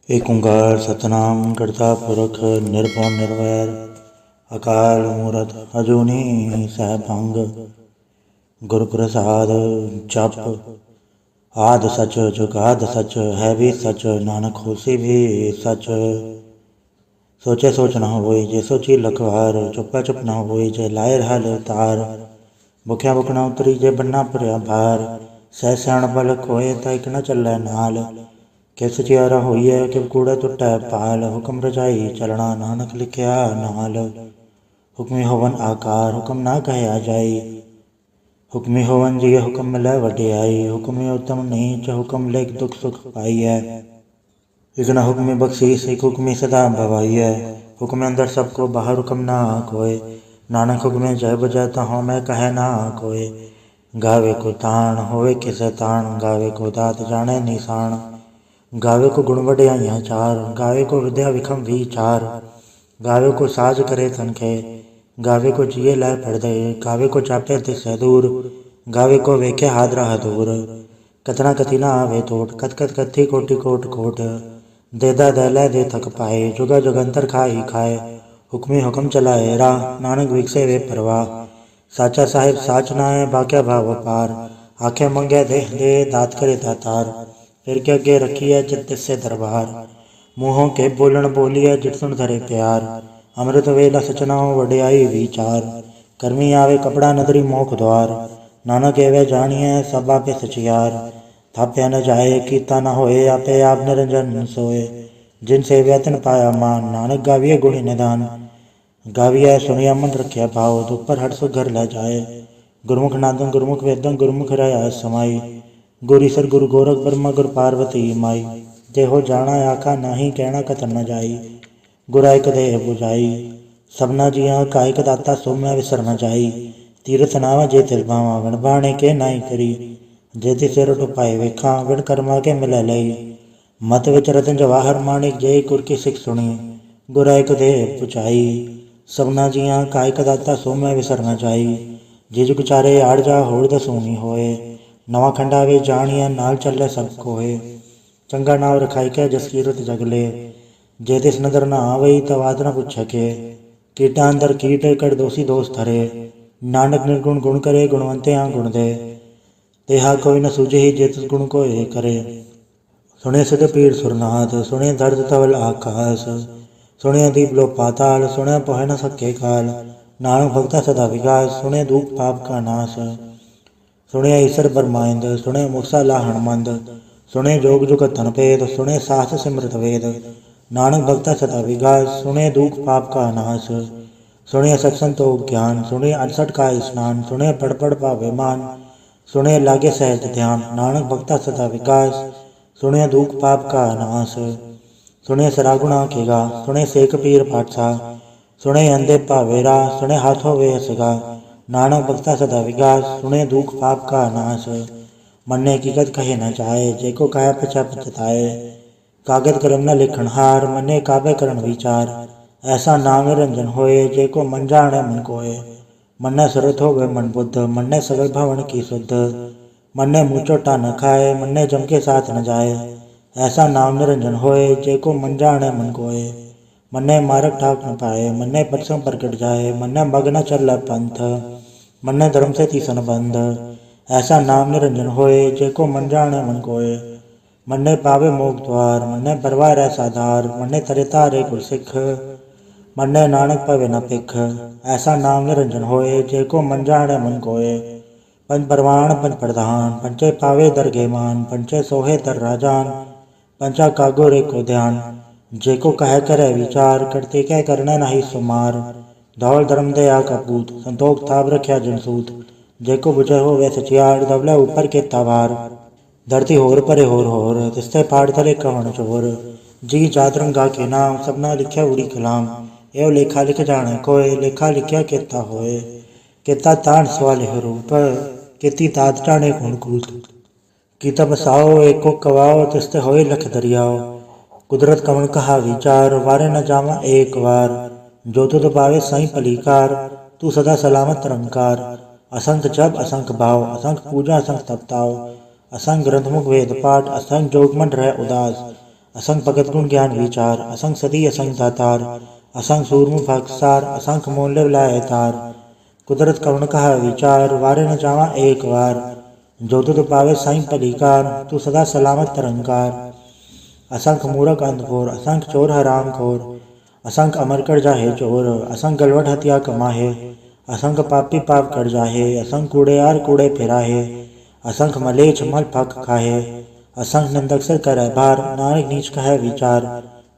एक ओंकार सतनाम करता पुरख निर्भव निर्वैर अकाल मूरत अजूनी सहभंग गुरु प्रसाद जप आद सच जुगाद सच है भी सच नानक होसी भी सच। सोचे सोच न होई जे सोची लखवार चुप्पा चुप न होई जे लाए हल तार भुख्या भुख न उतरी जे बन्ना भरिया भार सह सियाण बल खोए तैक न चलै नाल कि सचियारा होइए कि कूड़ा टुटै पाल हुक्म रजाई चलना नानक लिखिया नाल हुक्मी होवन आकार हुक्म ना कहया जाई हुक्मी होवन जी हुक्म मिलै वडियाई हुक्मी उत्तम नीच हुक्म लेख दुख सुख पाइयै एक न हुक्मी बख्शीस एक हुक्मी सदा भवाइयै हुक्म अंदर सबको बाहर हुक्म ना कोय नानक हुक्मे जय बजै तहों मैं कहे ना कोय गावे को ताण होवे किसे ताण गावे को दात जाने निशान गावे को गुण वड्याइयां चार गावे को विद्या विखम विचार गावे को साज करे तनखे गावे को जिये लाए पड़दे गावे को चापे तिसै दूर गावे को वेखे हादरा हदूर कतना कति ना आवे तोट कत कत कथी कोटि कोट कोट देदा दैलै दे थक पाए जुगा जुगंतर खाई खाए हुक्मी हुक्म चलाए राह नानक विकसे वे परवाह साचा साहिब साच नाए बाक्या भाव पार आखे मंगे देह दे दात करे दातार फिर के अगे रखिए जित तिससे दरबार मुँहों के बोलन बोलिए जित सुन धरे प्यार अमृत वेला सचनाओ वड्याई विचार कर्मी आवे कपड़ा नदरी मोख द्वार नानक एवे जानिए सब आपे सचियार थाप्या न जाए कीता न होए आपे आप निरंजन सोए जिन सेव्या तिन पाया मान नानक गाविए गुणी निदान गाविए सुनिया मन रखिया भाव दुख पर हट सो घर लै जाए गुरमुख नादं गुरमुख वेदं गुरमुख रया समाई गुरीसर गुरु गोरख ब्रह्मा गुरु पार्वती माई देहो जाना आखा नाही कहना कतन न जाई गुराइक देह बुझाई सबना जिया कायक दाता सो मैं विसर न जाई तीरथ नावा जे तिल बावा विण बाणे के नाई करी जे ति सिर टुपाए वेखा विण कर्मा के मिलै लई मत विच रतन जवाहर माणिक जय गुर की सिख सुनी गुराइक देह पुचाई सबना जिया कायक दाता सो मैं विसर न जाई जे जुग चारे आड़ जा होड़ दसूनी होए नवा खंडावे जानिया नाल चले सब कोए चंगा नाव रखाई के जस कीरत जगले जे तिस नदर न आवई तवाद न पुछ के कीटा अंदर कीट कर दोषी दोष धरे नानक निर्गुण गुण करे गुणवंते आ गुण दे तेहा कोई न सूझे ही जे तिस गुण को करे सुने सिद्ध पीर सुरनाथ सुने दर्द तवल आकाश सुने दीप लो पाताल सुने पह न सके काल नानक भक्ता सदा विकास सुने दुख पाप का नाश सुने ईसर बरमाइंद सुने मूसा लाहण मंद सुने जोग जुग तन पेद सुने साहस सिमृत वेद नानक भक्ता सदा विगास सुने दुख पाप का नाश सुने सत्संतोख ज्ञान सुने 68 का स्नान सुने पढ़ पढ़ पावे मान सुने लागे सहज ध्यान नानक भक्ता सदा विकास सुने दुख पाप का नाश सुने सरागुणा केगा सुने सेक पीर पाठसा सुने अंधे पावेरा सुने हाथों वे सगा नानक भक्ता सदा विकास सुने दुख पाप का नाश मन्ने की गत कहे न जाए जेको कहे पचा पचताए कागज कलम न लिखण हार मन्ने काबे करण विचार ऐसा नाम निरंजन होए जेको मन जाने मन कोय मन्ने सुरत होवे मन बुद्ध मन्ने सगल भवन की शुद्ध मन्ने मुँह चोटा न खाए मन्ने जम के साथ न जाए ऐसा नाम निरंजन होए जेको मन जाने मन कोय मन्ने मारक ठाक न पाए मन्ने पटसम प्रकट जाए मन्ने मग न चल पंथ मन्ने धर्म से तीसन बंध ऐसा नाम निरंजन होए जेको मन जाने मन कोय मन्ने पावे मोग द्वार मन्ने परवार ऐसा धार मन्ने तरे तारे गुर सिख मन्ने नानक पवे न पिख ऐसा नाम निरंजन होए जेको मन जाने मन कोय पंच परवान पंच प्रधान पंचे पावे दरगे मान पंचे सोहे दर राजान पंचा कागो रे को ध्यान जेको कह करे विचार करते कह करना नहीं सुमार धौल धर्म दया का पूत संतोख ताब रख्या जनसूत जेको बुझे हो वै सचियार दबला ऊपर के तावार धरती होर परे होर तिस्ते पाड़ तले कवन चोर जी जात रंगा के नाम सबना लिख्या उड़ी कलाम एव लेखा लिख जाने कोय लेखा लिख्या केता होए केता तान सवाले रूप केती तात जाने गुण कूत कीता बसाओ एको कवाओ तिस्ते होए लख दरियाओ कुदरत कवन कहा विचार वारे न जावा एक बार जो तुद पावे साई पलीकार तू सदा सलामत रंकार असंख जब असंख भाव असंख पूजा असंख तपताओ असंख ग्रंथमुख वेद पाठ असंख जोगमन रह उदास असंग भगत गुण ज्ञान विचार, असंग सदी असंग दातार, असंग सूरमु भागसार, असंख मूल्य लाए तार। कुदरत करुण कहा विचार, वारे न जावा एक बार, जो तुध पावे साईं पलीकार, तू सदा सलामत तरंकार। असंख मूरख अंधघोर, असंख चोर हराम खोर, असंख अमर कर जाहे चोर, असंख गलवट हत्या कमाहे, असंख पापी पाप कर जाहे, असंख कूड़ेयार कूड़े फिराहे, असंख मलेच्छ मल फक खाहे, असंख निंदक सिर करे भार, नानक नीच कहे विचार।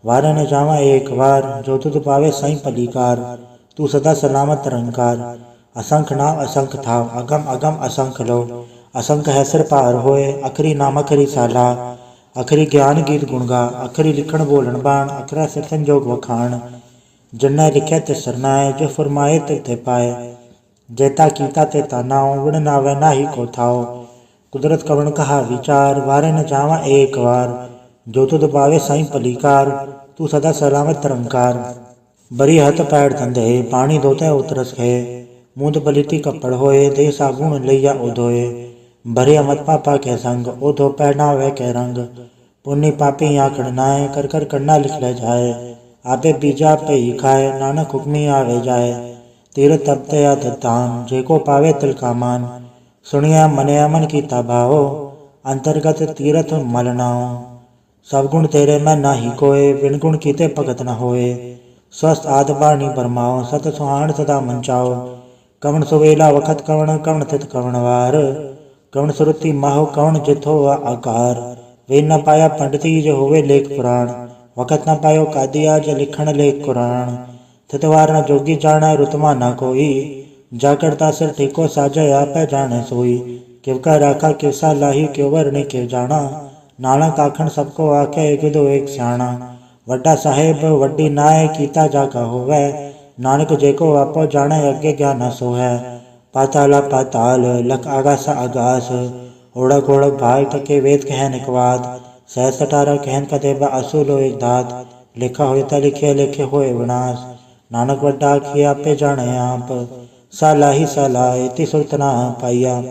वारे न जावा एक बार, जो तुध पावे साईं पलीकार, तू सदा सलामत तरंकार। असंख नाम असंख थाव, अगम अगम असंख लो, असंख है सिर पार होए, अखरी नाम अखरी साला, अखरी ज्ञान गीत गुणगा, अखरी लिखण बोलन बाण, अखरा सिर संजोग वखाण। जिन्नै लिखे ते सरनाए, जो फरमाए ते पाए, जेता कीता ते नाउ, विण नावे नाही को थाओ। कुदरत कवण कहा विचार, वारे न जावा एक बार, जो तुध पावे साईं पलीकार, तू सदा सलामत तरंकार। बरी हथ पैड़ धंधे, पानी धोते उतरस है, मूंद पलीती कपड़ होए, दे साबुन लैया उधोए। भरे अमत पापा के संग, ओ धो पहनावे के रंग, पुण्य पापी आखड़ नाए, कर कर करना लिख ले जाए। आपे बीजा पे ही खाए, नानक हुक्मी आवे जाए। तीरथ तपते या दान, जेको पावे तिल का मान, सुनिया मनिया मन की भाओ, अंतर्गत तीरथ मल नाओ। सब गुण तेरे में नाही कोय, बिन गुण कीते भगत न होए। स्वस्थ आद बाणी बरमाओ, सत सुहाण सदा मंचाओ। कवण सुवेला वखत कवण, कवण तित कवण वार, कवण सुरति माहो, कवण जित हो आकार। वे न पाया पंडिती जो होवे लेख पुराण, वखत न पायो कादिया जो लिखण लेख कुरान। थितवार न जोगी जाना, रुतमा न कोई, जा करता सिर ठीको साजय आपे जाने सोई। किव का राखा किव सा लाही, क्यों वरणे किव जाना, नानक आखण सबको आखे, गिदो एक स्याणा। वड्डा साहेब वड्डी नाय, कीता जाका होवे, नानक जेको आपो जाने, अगे ज्ञान सो है। पाताला पाताल, लख आगास आगास, ओढ़क ओढ़क भाग तके वेद कहन इकवाद। सहस 18 कहन कदेबा असुलो एक दात, लिखा होता लिखे लिखे होए विनाश। नानक वड्डा आखिए आपे जाने आप, सालाही सालाए ति सुरत ना पाइया।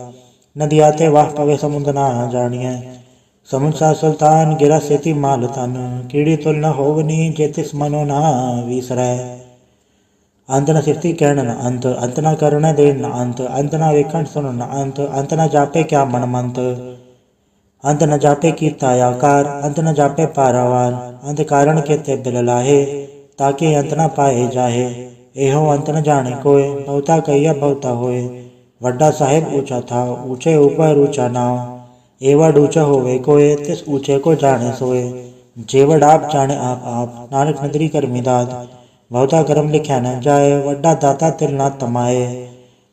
नदिया ते वाह पवे समुद्र ना जानिए, समुद्र सा सुल्तान गिरा सेती माल तन। कीड़ी तुल न होवनी, जेतिस मनो ना विसरै। अंत न सिरती कहण न अंत, अंत न करने दे न अंत, अंत न वेखण सुन न अंत, अंत न जापे क्या मन मंत। अंत न जापे कीता आकार, अंत न जापे पारावार। अंत कारण केते बिल लाहे, ताकि अंत न पाए जाहे। एहो अंत न जाने कोय, बहुता कहिया बहुता होए। वड्डा साहेब ऊंचा था, ऊंचे ऊपर ऊंचा नाव, एवड ऊंचा होवे कोय, तिस ऊंचे को जाने सोए। जेवड आप जाने आप, नानक नदरी कर मिदाद, बहुता कर्म लिख्या न जाए, वड्डा दाता तिल ना तमाए।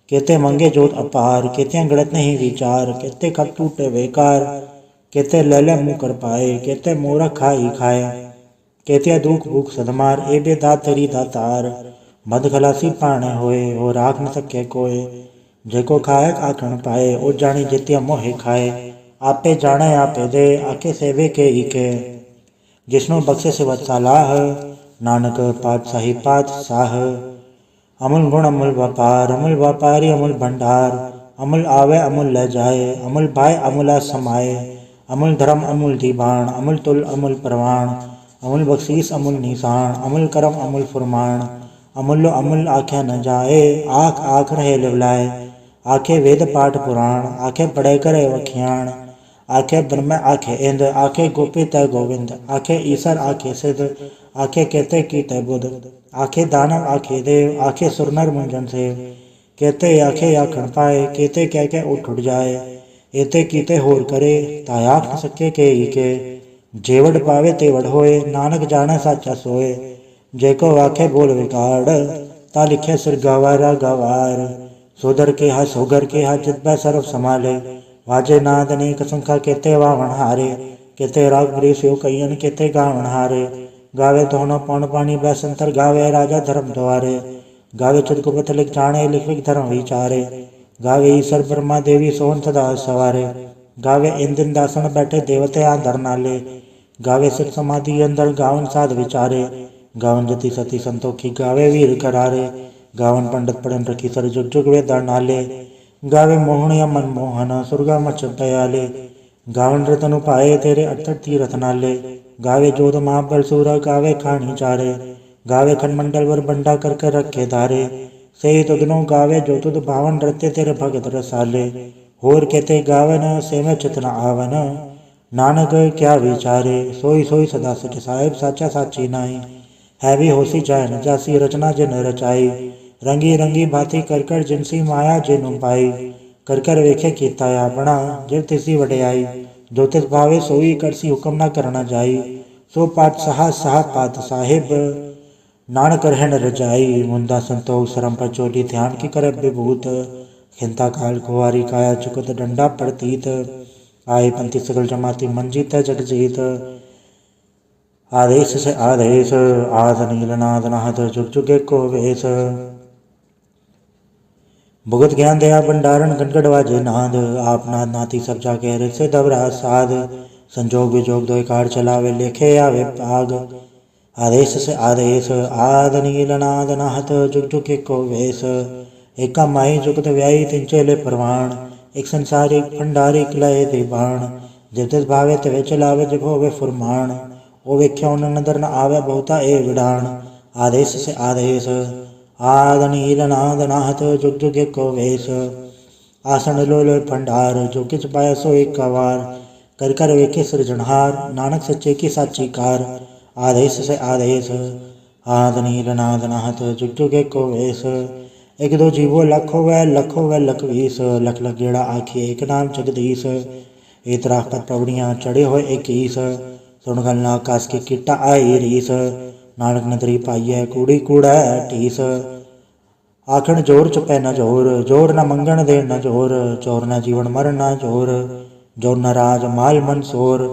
केते मंगे जोत अपार, केतिया गणत नहीं विचार, केते कब टूटे बेकार, केते ले मुँह कर पाए, केते मोरा खाई खाए। केतिया दुख भूख सदमार, ए बे दात तेरी दातार। मद खलासी पाने होए, हो राख न सके कोय, जेको खाए आखण पाए, ओ जानी जितिया मोहे खाए। आपे जाने आपे दे, आके सेवे के इके, जिसनो बख्शे सिवत सलाह, नानक पातशाही पातशाह। अमूल गुण अमूल व्यापार, अमूल व्यापारी अमूल भंडार, अमूल आवे अमूल ले जाए, अमूल भाई अमूला समाए। अमूल धर्म अमूल दीवान, अमूल तुल अमूल प्रवाण, अमूल बख्शीस अमूल निशान, अमूल करम अमूल फुरमान। अमूल्य अमूल आखे न जाए, आख आख रहे लिवलाए। आखे वेद पाठ पुराण, आखे पढ़े करे वखियाण। आखे ब्रह्म आखे इंद्र, आखे गोपी तय गोविंद, आखे ईसर आखे सिद्ध, आखे केते कीते बुध। आखे दानव आखे देव, आखे सुरनर मुंजन सेव। केते आखे आखण पाए, केते कह के उठ जाए। एते कीते होर करे, तायाख न सके के ही के। जेवड़ पावे तेवड़ होए, नानक जाने साचा सोए। जेको आखे बोल विगाड़, ता लिखे सिर गवारा गवार। सोदर के हा सोगर के हा, चित बै सर्व संभाले। वाजे नाद अनेक संख्या, केते वावण हारे। केते राग वृष यो कईयन, केते गावण हारे। गावे दोनों पौन पानी बै संतर, गावे राजा धर्म द्वारे। गावे चितकुपत लिख जाने, लिख लिख धर्म विचारे। गावे ईश्वर ब्रह्मा देवी सोहन सदा सवारे। गावे इंद्र दासन बैठे देवते आधर नाले। गावे सिर समाधि अंदर, गावन साध विचारे। गावन जति सती संतोखी, गावे वीर करारे। गावन पंडित पढ़न रखी सर, जुग जुग वेदा नाले। गावे मोहनिया मनमोहन, सुरगा मच दयाले। गावन रतन उपाए, तेरे अठर तीरथ नाले। गावे जोध महाबल सूर गावे खानी चारे, गावे खंडमंडल वर बंडा कर कर रखे धारे, सही तुदनो गावे जो तुद भावन रते तेरे भगत रसाले, होर कहते गावन से में चित न आवन, नानक क्या विचारे, सोई सोई सदा सच साहिब साचा साची नाई, है भी होसी जाय न जासी रचना जिन रचाई, रंगी रंगी भांति कर कर जिनसी माया जिन पाई, कर कर वेखे कीता अपना जिव तिसी वडियाई, जो तिस भावे सोई करसी हुक्म न करना जाई, सो पाठ सहा सहा पात साहिब नानक रहन रजाई, मुंदा संतोष सरम पर चोली ध्यान की कर विभूत, खिंता काल कुवारी काया चुकत डंडा प्रतीत, आए पंथी सकल जमाती मन जीत जग जीत, आदेश से आदेश आद नीलनाद नाथ जुग जुगे को वेश, भुगत ज्ञान दया भंडारण गणगढ़ वाजे नाद, आप नाद नाती सब जागे हृदय से दबरा साध, संजोग विजोग दो कार चलावे लेखे आवे पाग, आदेश से आदेश आद नीलनाद नाथ जुग जुगे को वेश, एका माई जुगत व्यायी तिन चेले परवाण, एक संसारिक भंडारिक लय दीवाण, जब तिस भावे तवे चलावे जब होवे फुरमाण, ओ वेख्या उन नदर न आवे बहुता ए विडाण, आदेश से आदेश आद नीलनाद नाथ जुग जुग को वेश, आसन लो लो भंडार जो किच पाया सो एक वार, कर कर वेखे सृजनहार नानक सच्चे की साची कार, आदेश से आदेश आद नीलनाद नाथ जुग जुग को वेश, एक दो जीवो लखो व लखवीस, लख लख गेड़ा आखिए एक नाम जगदीश, इतरा पर पवड़ियाँ चढ़े हो इक्कीस, सुन गलना आकाश की किट्टा आई रीस, नानक नदरी पाइय कूड़ी कूड़ा टीस, आखण जोर चुपै न जोर, जोर न मंगण दे न जोर, जोर न जीवन मरण न जोर, जोर न राज माल मन सोर,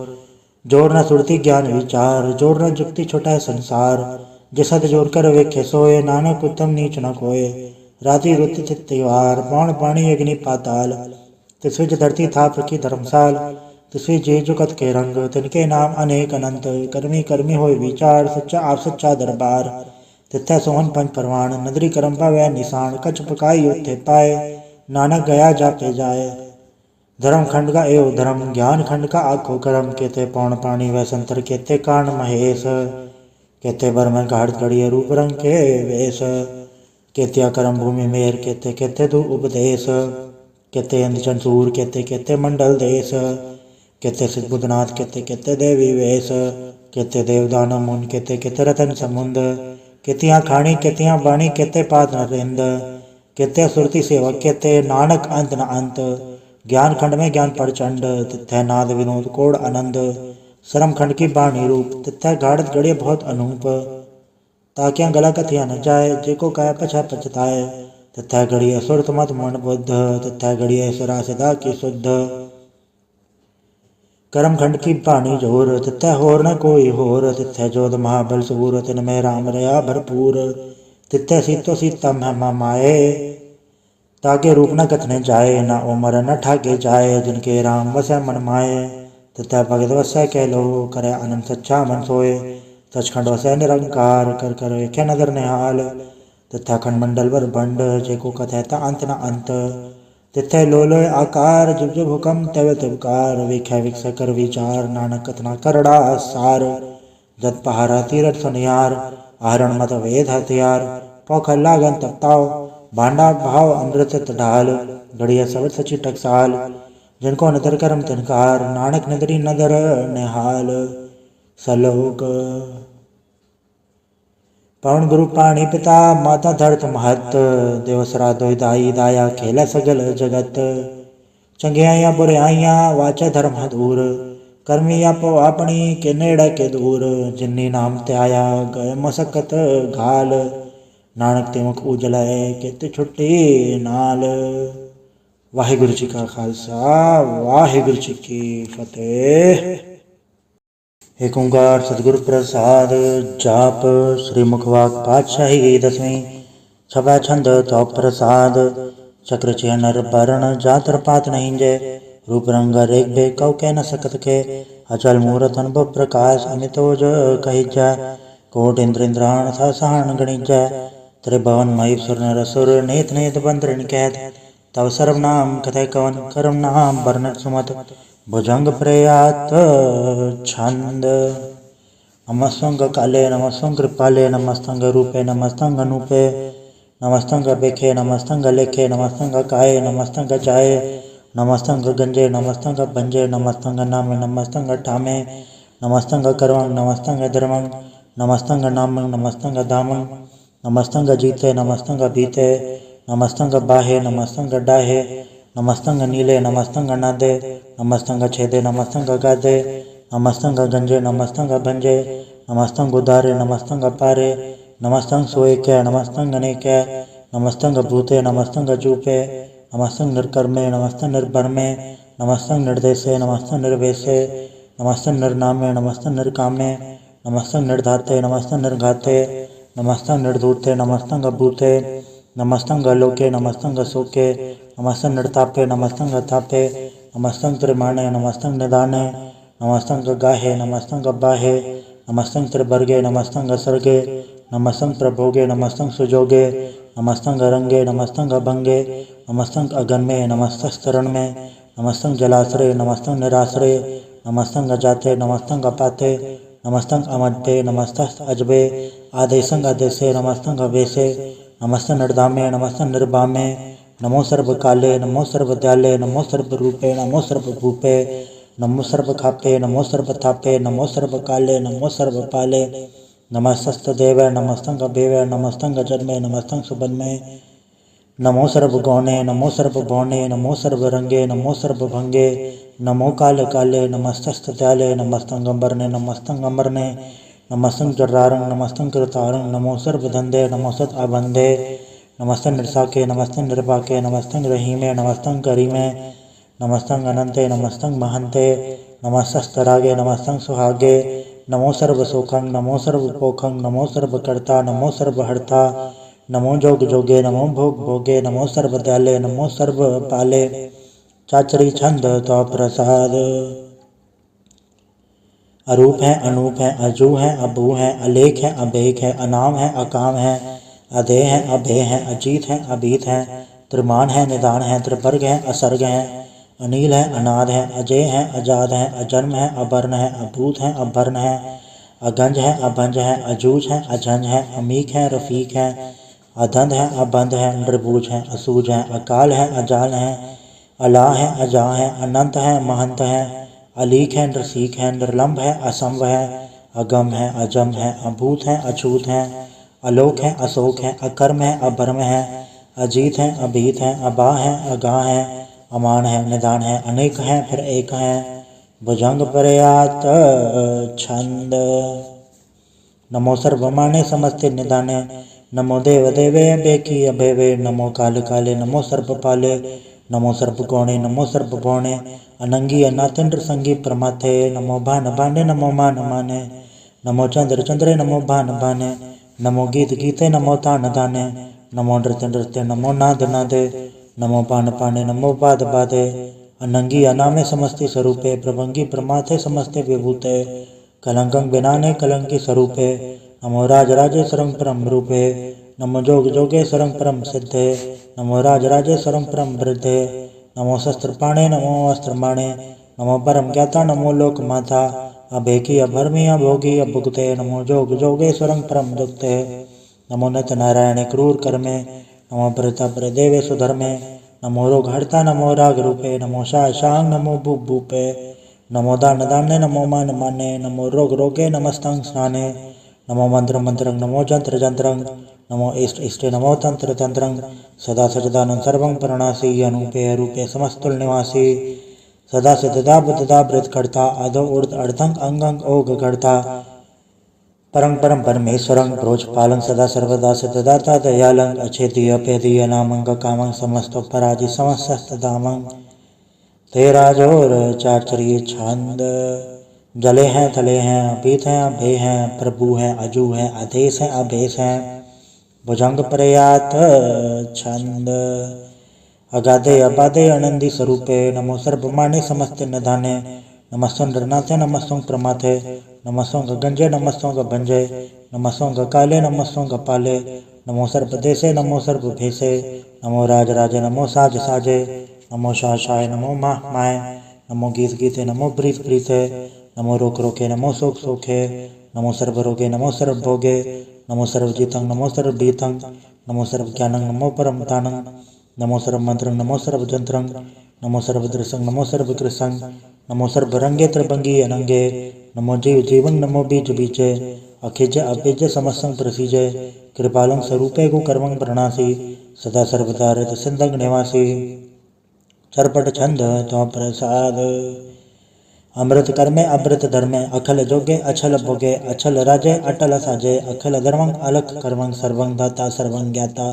जोर न सुरती ज्ञान विचार, जोर न जुक्ति छुटै संसार, जिसद जोर कर वेखे सोए, नानक उत्तम नीच न कोय, राति रुत तिवार पौन पानी अग्नि पाताल, तिसविज धरती था प्रकी धर्मसाल, तिसवी जी जुगत के रंग, तिनके नाम अनेक अनंत, कर्मी कर्मी होय विचार, सच्चा आप सच्चा दरबार, तिथै सोहन पंच परवान, नदरी करम पावै निशान, कछ पकाई उत्थे पाए, नानक गया जापे जाए, धर्म खंड का एवं धर्म ज्ञान खंड का आखो करम, केते पौन पानी वै संतर केते कान महेश, केते बर्मन घाट गड़िए रूप रंग के वेश, केत्या करम भूमि मेर केते केते दु उपदेश, केते अंध चंसूर केते केते मंडल देश, केते सिद्ध बुद्धनाथ केते केते देवी वेश, केते देवदान मुन केते केते रतन समुंद, केतियाँ खाणी केतियाँ बाणी केते पाद नरेंद, केते सुरती सेवक केते नानक अंत न अंत, ज्ञान खंड में ज्ञान प्रचंड, तिथै नाद विनोद कोड आनंद, श्रम खंड की बाणी रूप, तिथै गाढ़त गड़िए बहुत अनूप, ताकिया गला कथिया न जाए, जेको काय पछा पछताए, तिथै गड़िए सुरत मत मन बुद्ध, तिथै गड़िए सुरा सदा की शुद्ध, करम खंड की बाणी जोर, तिथै होर न कोई होर, तिथै जोध महाबल सूर, तिन में राम रया भरपूर, तिथै सीतो सीता महिमा माए, ताके रूप न कथने जाए, न उमर न ठाके जाए, जिनके राम वसै मन माए, तिथै भगत वसै कह लो, करे आनंद सच्चा मन सोए, सचखंड वसै निरंकार, कर कर वेख्या नदर निहाल, तिथै खंड मंडल वर बंड, जेको कथै ता अंत न अंत, तिथै लोलोय आकार, जुग जुग हुकम तव तवकार, वेख्या विकस कर विचार, नानक कथना करड़ा सार, जत पहारा तीरथ सुनियार, आहरण मत वेद हथियार, पौखल लागन तपताओ, भांडा भाव अमृत ढाल, गड़िया सवत सची टकसाल, जिनको नदर करम तिनकार, नानक नदरी नदर निहाल, सलोक पवन गुरु पाणी पिता माता धरत महत, देवसरा दोई दाई दाया खेला सगल जगत, चंगियाइया बुराइयां वाचा धर्म दूर, कर्मी आपो अपनी के नेड़ के दूर, जिन्नी नाम त्याया गए मसकत घाल, नानक ते मुख उजलाए कित छुट्टी नाल। वाहिगुरु जी का खालसा वाहिगुरु जी की फतेह। एक ओंकार सतगुरु प्रसाद। जाप श्री मुखवाक पातशाही दसवीं। छवै छंद तो प्रसाद। चक्र चयन नर वर्ण जातर पात नहीं जय। रूप रंग रेख बे कौ कह न सकत के। अचल मूरत अनुभव प्रकाश अमितोज कही जय। कोट इंद्र इंद्राण था सहन गणित जय। त्रिभुवन महीश्वर नरसुर नेत नेत बंदरण कैद। तव सर्वनाम कथय कवन कर्म नाम वर्णन सुमत। भुजंग प्रयात छंद। नमस्तं काले नमस्तं कृपाले नमस्तं रूपे नमस्तं अनूपे नमस्तं बेखे नमस्तं लेखे नमस्तं काये नमस्तं जाए नमस्तं गंजे नमस्तं बंजे नमस्तं नामे नमस्तं ठामे नमस्तं कर्मं नमस्तं धर्मं नमस्तं नामं नमस्तं धामं नमस्तं जीते नमस्तं बीते नमस्तं बाहे नमस्तं डाहे नमस्तं नीले नमस्तं नादे नमस्तं छेदे नमस्तं गादे नमस्तं गंजे नमस्तं भंजे नमस्तं उदारे नमस्तं पारे नमस्तं सोएके नमस्तं अनेके नमस्तं भूते नमस्तं जूपे नमस्तं निर्कर्मे नमस्तं निर्भरमे नमस्तं निर्देशे नमस्तं निर्वेशे नमस्तं निर्नामे नमस्तं निर्कामे नमस्तं निर्धाते नमस्तं निर्घाते नमस्तं निर्धूते नमस्तं भूते नमस्तं लोके नमस्तं सोके नमस्तं निर्तापे नमस्तं तापे नमस्तं त्रिमाणे नमस्तं निदाने नमस्तं गाहे नमस्तं बाहे नमस्तं त्रिवर्गे नमस्तं सर्गे नमस्तं प्रभोगे नमस्तं सुजोगे नमस्तं रंगे नमस्तं भंगे नमस्तं अगन्मे नमस्तं स्तरणमे नमस्तं जलाश्रय नमस्तं निराश्रय नमस्तं जाते नमस्तं पाते नमस्तं अमड्डे नमस्तं अजबे आदेशं आदेशे नमस्तं अवेशे नमस्तं निर्धामे नमस्तं निर्भामे नमो सर्वकाले नमो सर्वदयाले नमो सर्वरूपे नमो सर्वभूपे नमो सर्वखापे नमो सर्वथापे नमो सर्वकाले नमो सर्वपाले नमस्तदेव नमस्तं बेव नमस्तं जन्मे नमस्तं सुबन्मे नमो सर्वगौणे नमो सर्वभौणे नमो सर्वरंगे नमो सर्वभंगे नमो काले काले नमस्तदयाले नमस्तं गंबरने नमस्तं अमरने नमस्तं जर्रारं नमस्तं कृतारं नमो सर्वधंदे नमो सद अबंधे नमस्तं निर्साके नमस्तं निर्वाके नमस्तं रहीमे नमस्तं करीमे नमस्तं अनंते नमस्तं महंते नमस्तरागे नमस्तं सुहागे नमो सर्वसुखं नमो सर्वपोखं नमो सर्वकर्ता नमो सर्वहर्ता नमो जोग जोगे नमो भोग भोगे नमो सर्वदयाले नमो सर्वपाले चाचरी छंद तो प्रसाद अरूप है अनूप है अजू है अबू है अलेख है अभेख है अनाम है अकाम है अधेय है अभेय है अजीत है अभीत है त्रिमान है निदान है त्रिवर्ग है असर्ग है अनिल है अनाद है अजय है अजाद है अजन्म है अवर्ण है अभूत है अभर्ण है अगंज है अभंज है अजूज है अझंज है अमीक है रफीक है अधंध है अबंध है निर्बूज है असूज है अकाल है अजाल है अला है अजा है अनंत है महंत है अलीक है नरसीक है निर्लंब है असंभ है अगम है अजम है अभूत है अछूत है अलोक है अशोक है अकर्म है अभर्म है अजीत है अभीत है अबा है अगा है अमान है निदान है अनेक है फिर एक है भुजंग प्रयात छंद नमो सर्वमाने समस्ते निदाने नमो देव देवे बेकी अभेवे नमो काल काले नमो सर्वपाले नमो सर्वगौणे नमो सर्वभौणे अनंगी अनाथिंद्र संगी प्रमाथे नमो भान भाने नमो मान माने नमो चंद्र चंद्रे नमो भान भाने नमो गीत गीते नमो तान दाने नमो नृत्य नृत्य नमो नाद नादे नमो पान पाने नमो पाद पादे अनंगी अनामे समस्ते स्वरूपे प्रभंगी प्रमाथे समस्ते विभूते कलंकं बिनाने कलंकी स्वरूपे नमो राज राजेश्वरं परम रूपे नमो जोग जोगेश्वरं परम सिद्धे नमो राज राजेश्वरं परम वृद्धे नमो शस्त्रपाणे नमो अस्त्रमाणे नमो परम ज्ञाता नमो लोक माता अभेकी अभर्मी अभोगी अभुक्ते नमो जोग जोगेश्वरं परम दुक्ते नमो नत नारायणे क्रूर कर्मे नमो प्रताप देवे सुधर्मे नमो रोग हर्ता नमो राग रूपे नमो शांग नमो भूप भूपे नमो दान दाने नमो मान माने नमो रोग रोगे नमस्तं स्नाने नमो मंत्र मंत्रं नमो जंत्र जंत्रं नमो इष्ट इष्टे नमो तंत्र तंत्रं सदा सजदानं सर्वं प्रणासी अनूपे रूपे समस्तुल निवासी सदा सदा बुद्धदा वृत करता अधो उर्ध अर्धंग अंगंग ओग करता परं परम परमेश्वरं प्रोचपालं सदा सर्वदा सदाता दयालं अछेदीय पेदीय नामं कामं समस्तो पराजि समस्तदामं तेरा जोर चाचरी छंद जले हैं थले हैं अपीत हैं अभे हैं प्रभु हैं अजू हैं आदेश हैं अभेश हैं भुजंग प्रयात छंद अगाधे अबाधे अनंदी स्वरूपे नमो सर्वमाने समस्त निधाने नमस्तं नरनाथे नमस्तं प्रमाथे नमस्तं गंजे नमस्तं भंजे नमस्तं काले नमस्तं पाले नमो सर्वदेशे नमो सर्वभेशे नमो राज राजे नमो साज साजे नमो शाह शाय नमो माह माय नमो गीत गीते नमो प्रीत प्रीते नमो रोक रोके नमो सोख सोखे नमो सर्वरोगे नमो सर्वभोगे नमो सर्वजितं नमो सर्वभीतं नमो सर्वज्ञानं नमो परमतानं नमो सर्वमन्त्रं नमो सर्वजन्त्रं नमो सर्वदृशं नमो सर्वकृशं नमो सर्वरंगे त्रिभंगी अनंगे नमो जीव जीवं नमो बीज बीजे अखिज अभिज समस्तं प्रसीजे कृपालं स्वरूपे गो कर्मं प्रणासी सदा सर्वदा रत सिंधं निवासी चरपट छंद तो प्रसाद अमृत कर्मे अमृत धर्मे अखल जोगे अछल भोगे अछल राजे अटल साजे अखल धर्मं अलख कर्मं सर्वं दाता सर्वं ज्ञाता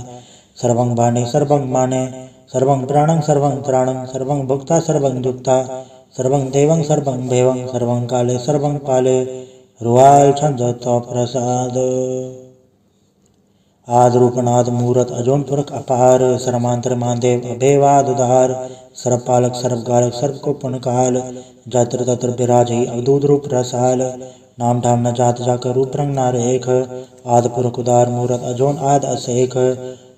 सर्वं बाणे सर्वं माने सर्वं प्राणं सर्वं त्राणं सर्वं भुक्ता सर्वं दुक्ता सर्वं देवं सर्वं भेवं सर्वं काले सर्वं पाले रुवाल छंद तो प्रसाद आदरूपनाद मूरत अजोन पुरख अपार सर्मांतर महादेव अभेवाद उदार सर्वपालक सर्वगालक सर्व को पुनकाल जत्र तत्र विराज ही अवधूत रूप रसाल नाम ठाम न जात जाकर रूप रंग नार एक आद पुरख उदार मूरत अजोन आद असेख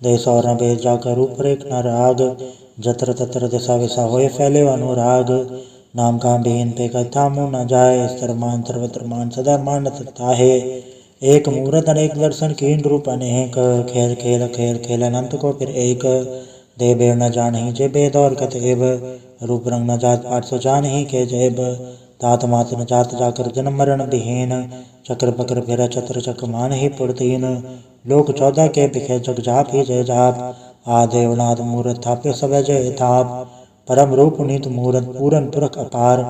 देश और न भेद जाकर रूप रेख न राग जत्र तत्र दिशा विशा होए फैले अनुराग नाम का बेन पे कथा मुँह न जाए सर्वमान सर्वत्र मान सदा मानत ताहे एक मूरत अनेक दर्शन कीन रूप अनेक खेल खेल खेल खेल अनंत को फिर एक दे बेव न जान ही जे बेद और कतेब रूप रंग न जात पाठ सो जान ही के जेब तात मात न जात जाकर जन्म मरण विहीन चक्र पक्र फिर चत्र चक मान ही पुरतीन लोक 14 के बिखे जग जाप ही जय जाप आदेवनाथ मूरत थाप्य सब जय थाप परम रूप नीत मूरत पूरन पुरख अपार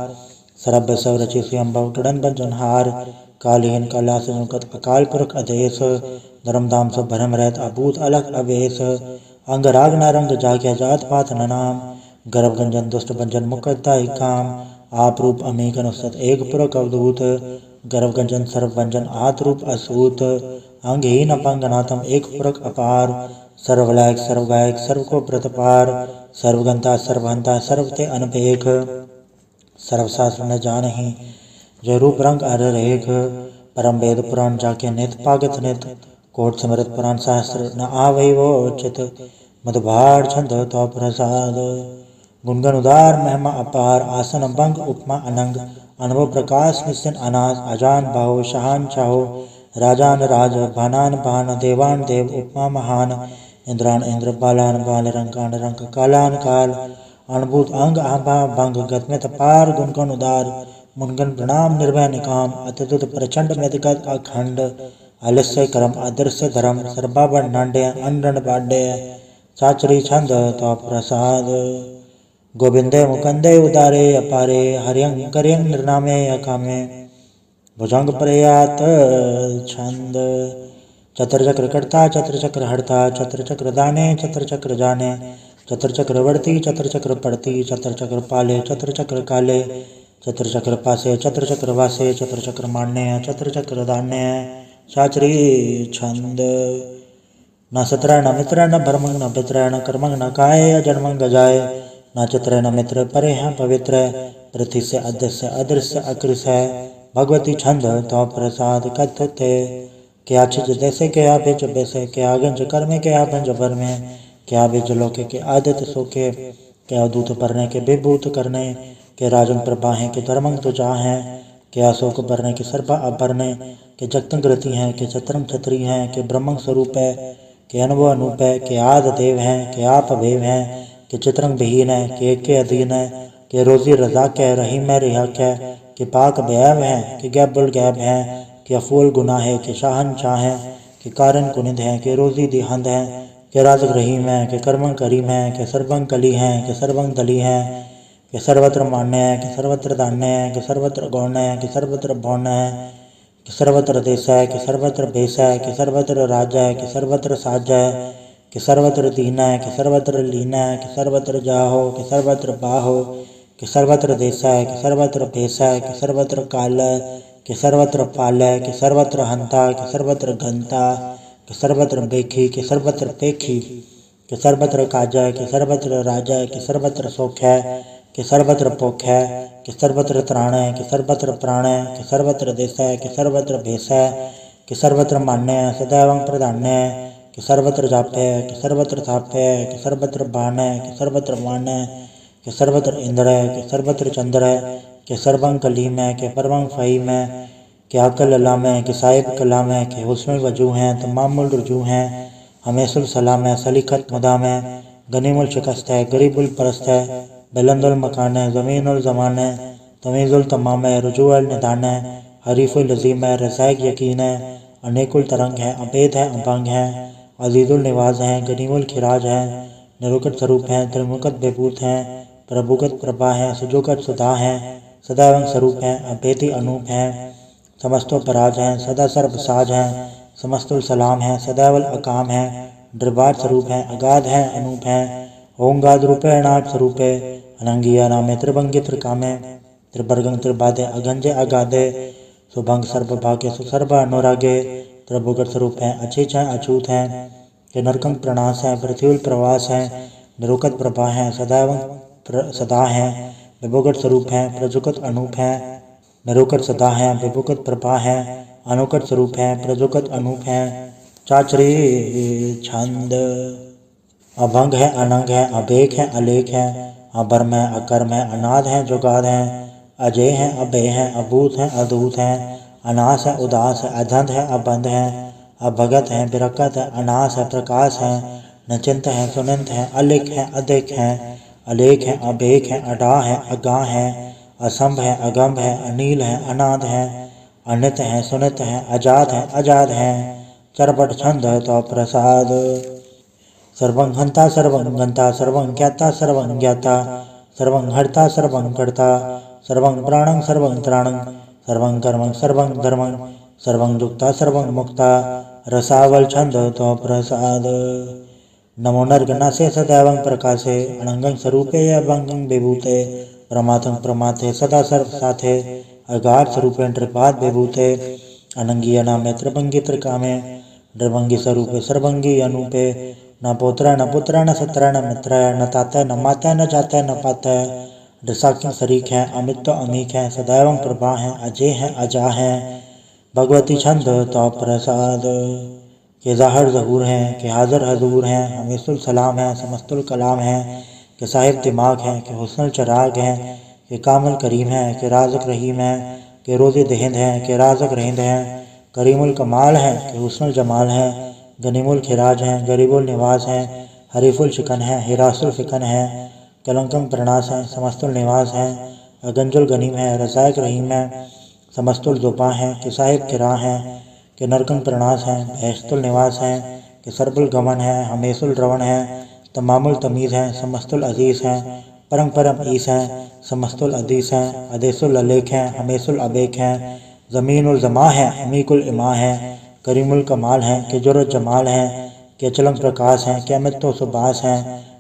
सरब सब रचि स्वयंभव गणन बंजनहार कालीन कला से मुकत अकाल पुरख अधेश धर्मधाम सब भरम रहत अभूत अलग अवेश अंग राग नारंग जाग्या जात पात न नाम गर्भ गंजन दुष्ट भंजन मुकता ही काम आप रूप अमेक अनुसत एक पुरख अवधूत गर्भ गंजन सर्व भंजन आत रूप असूत अंगहीन अपंगनाथम एक पुरख अपार सर्वलायक सर्वगायक सर्व को प्रतपार सर्वगंता सर्वहंता सर्वते अनपेख सर्वशास्त्र न जानहि जो रूप रंग अर रेख परम वेद पुराण जाके नित पागत नित कोट समृत पुराण शास्त्र न आवै वो चित मधुभार छंद तो प्रसाद गुणगण उदार महिमा अपार आसन भंग उपमा अनंग अनुभव प्रकाश निश्चिन अनाज अजान बाहो शहान चाहो राजान राज भानान भान देवान देव उपमा महान इंद्रान इंद्र बालान बाल रंकान रंक कालान काल अनुभूत अंग आभा भंग गतमित पार गुणगण उदार मुनगन प्रणाम निर्भय निकाम अत्युत प्रचंड मेदिगत अखंड आलस्य करम आदर्श धर्म सर्वाभर नांड्य अंडन बाड्य चाचरी छंद तो प्रसाद गोविंदे मुकंदे उदारे अपारे हरियं करियं निर्नामे अकामे भुजंग प्रयात छंद चतर चक्र कर्ता चतर चक्र हरता चतर चक्र दाने चतर चक्र जाने चतर चक्र वर्ती चतर चक्र पड़ती चतर चक्र पाले चतर चक्र काले चतर चक्र पासे चतर चक्र वासे चतर चक्र मान्य चतर चक्र दान्य चाचरी छंद न सत्र न मित्र न भरमंग न पित्र न कर्मंग न काय अजन्मंग गजाय न चित्र न मित्र परे हैं पवित्र पृथ्वी से अदृश्य अदृश्य अकृष है भगवती छंद तो प्रसाद कथते क्या छिज जैसे क्या बेच बैसे क्या गंज कर्मे क्या भंज भर में क्या बेच लोके के आदित सोके क्या दूत भरने के विभूत करने के राजन प्रभाहें के धर्मंग तो चाहे के अशोक भरने के सर्पा अभरने के जगतंग रति हैं के चत्रंग छत्री हैं के ब्रह्मंग स्वरूप है के अनुभव अनूप है के आद देव हैं के आप भेव हैं के चित्रंग विहीन है के एक के अधीन है के रोजी रजा के रहीम है रिहा के पाक बैब है के गैब बुल गैब है के अफूल गुनाह है के शाहन शाह है के कारण कुनिद है के रोजी दिहंद है के राजक रहीम है के कर्मंग करीम है के सर्वंग कली है के सर्वंग दली है कि सर्वत्र मान्य है कि सर्वत्र दान्य है कि सर्वत्र गौण है कि सर्वत्र भौण है कि सर्वत्र देश है कि सर्वत्र भेष है कि सर्वत्र राज्य है कि सर्वत्र साज है कि सर्वत्र दीन है कि सर्वत्र लीन है कि सर्वत्र जाहो कि सर्वत्र बाहो कि सर्वत्र देश है कि सर्वत्र भेष है कि सर्वत्र काल है कि सर्वत्र पाल है कि सर्वत्र हंता कि सर्वत्र घंता कि सर्वत्र बेखी कि सर्वत्र पेखी कि सर्वत्र काज है कि सर्वत्र राजा है कि सर्वत्र सौख है कि सर्वत्र पोख है कि सर्वत्र त्राण है कि सर्वत्र प्राण है कि सर्वत्र देश है कि सर्वत्र भेष है कि सर्वत्र मान्य है सदैव प्रधान्य है कि सर्वत्र जाप्य है कि सर्वत्र थाप्य है कि सर्वत्र बाण है कि सर्वत्र मान है कि सर्वत्र इंद्र है कि सर्वत्र चंद्र है कि सर्वं कलीम है कि परमं फहीम है कि अकल अलाम है कि साहिब कलाम है कि हुस्नुल वजू हैं तमामुल रुजू हैं हमेशुल सलाम है सलीखत मदाम है गनीमुल शिकस्त है गरीबुल परस्त है बुलंदुल मकान है ज़मीनुल ज़मान है तमीज़ुल तमाम है रुजूअल निदान है हरीफुल लज़ीम है रज़ाइक यकीन है अनेकुल तरंग है अबेद है अभंग है अजीज़ुल निवाज है गनीमुल खिराज है निरुकत स्वरूप है त्रिमुकत बेबूत है प्रभुगत प्रभा है सुजोगत सुधा है सदैवं स्वरूप है अभेदी अनूप है समस्तो पराज है सदा सर्व साज है समस्तुल सलाम है सदैवल अकाम है दरबार स्वरूप है अगाध है अनूप है ओंगाद रूपे नाट स्वरूपे अनंगिया नामे त्रिभंगी त्रिकामे त्रिभर्गं त्रिबाधे अगंजे अगाधे सुभंग सर्व भाग्य सुसर्व अनुरागे त्रिभुगत स्वरूप है अचीच है अछूत है कि नरकंग प्रणास है पृथ्वी प्रवास है निरुकत प्रभा है सदैव सदा है विभुगत स्वरूप है प्रजुकत अनूप है निरुकत सदा है विभुगत प्रभा है अनुकट स्वरूप है प्रजुकत अनूप है चाचरी छंद अभंग है अनंग है अभेक है अलेख है अभर्म है अकर्म है अनाद है जुगाद है अजय है अभय है अभूत है अधूत है अनास है उदास है अधंध है अबंध है अभगत है बिरकत है अनास है प्रकाश है नचिंत है सुनंत है अलिख है अधिक है अलेख है अभेक है अडा है अगा है असंभ है अगम्भ है अनील है अनाद है अनित है सुनित है अजात है अजाद है चरपट छंद तो प्रसाद सर्वं हंता सर्वं गंता सर्वं ज्ञाता सर्वं ज्ञाता सर्वं हर्ता सर्वं कर्ता सर्वं प्राणं सर्वं त्राणं सर्वं कर्मं सर्वं धर्मं सर्वं दुक्ता सर्वं मुक्ता रसावल छंद तो प्रसाद नमो नर्गनासे सदैवं प्रकाशे अनंगं स्वरूपे अभंगं विभूते प्रमाथं प्रमाथे सदा सर्व साथे अगाध स्वरूपे नृपाद विभूते अनंगी नामे त्रिभंगी त्रिकामे नृभंगी स्वरूपे सर्वंगी अनूपे न पोत्र न पुत्र न सत्र न मित्र न ताता न माता न जाता न पाता रसाख्य शरीक है अमित तो अमीक है सदैवं प्रभा है अजय है अजा है भगवती छंद तो प्रसाद के ज़ाहिर ज़हूर हैं कि हाज़िर हजूर हैं हमेशुल सलाम है समस्तुल कलाम है कि साहिब दिमाग है कि हुस्नुल चराग है कि कामिल करीम है कि राज़िक रहीम है कि रोज़ी दहिंद है कि राज़िक रहिंद है करीमुल कमाल है कि हुस्नुल जमाल है गनीमुल खिराज है गरीबुल निवास है हरीफुल शिकन है हिरासुल फिकन है कलंकम प्रणास है समस्तुल निवास है अगंजुल गनीम है रसायक रहीम है समस्तुल जुबा है कि साहिब किरा है कि नरकंग प्रणास है भैस्तुल निवास है कि सरबुल गमन है हमेशुल रवन है तमामुल तमीज़ है समस्तुल अजीज़ है परम परम ईस है समस्तुल अदीस है अदेसुल अलेख है हमेशुल अबेक है ज़मीनुल ज़मा है अमीकुल इमा है करीमुल कमाल है कि जुर्रत जमाल है कि अचलंग प्रकाश है कि अमित तो सुबास है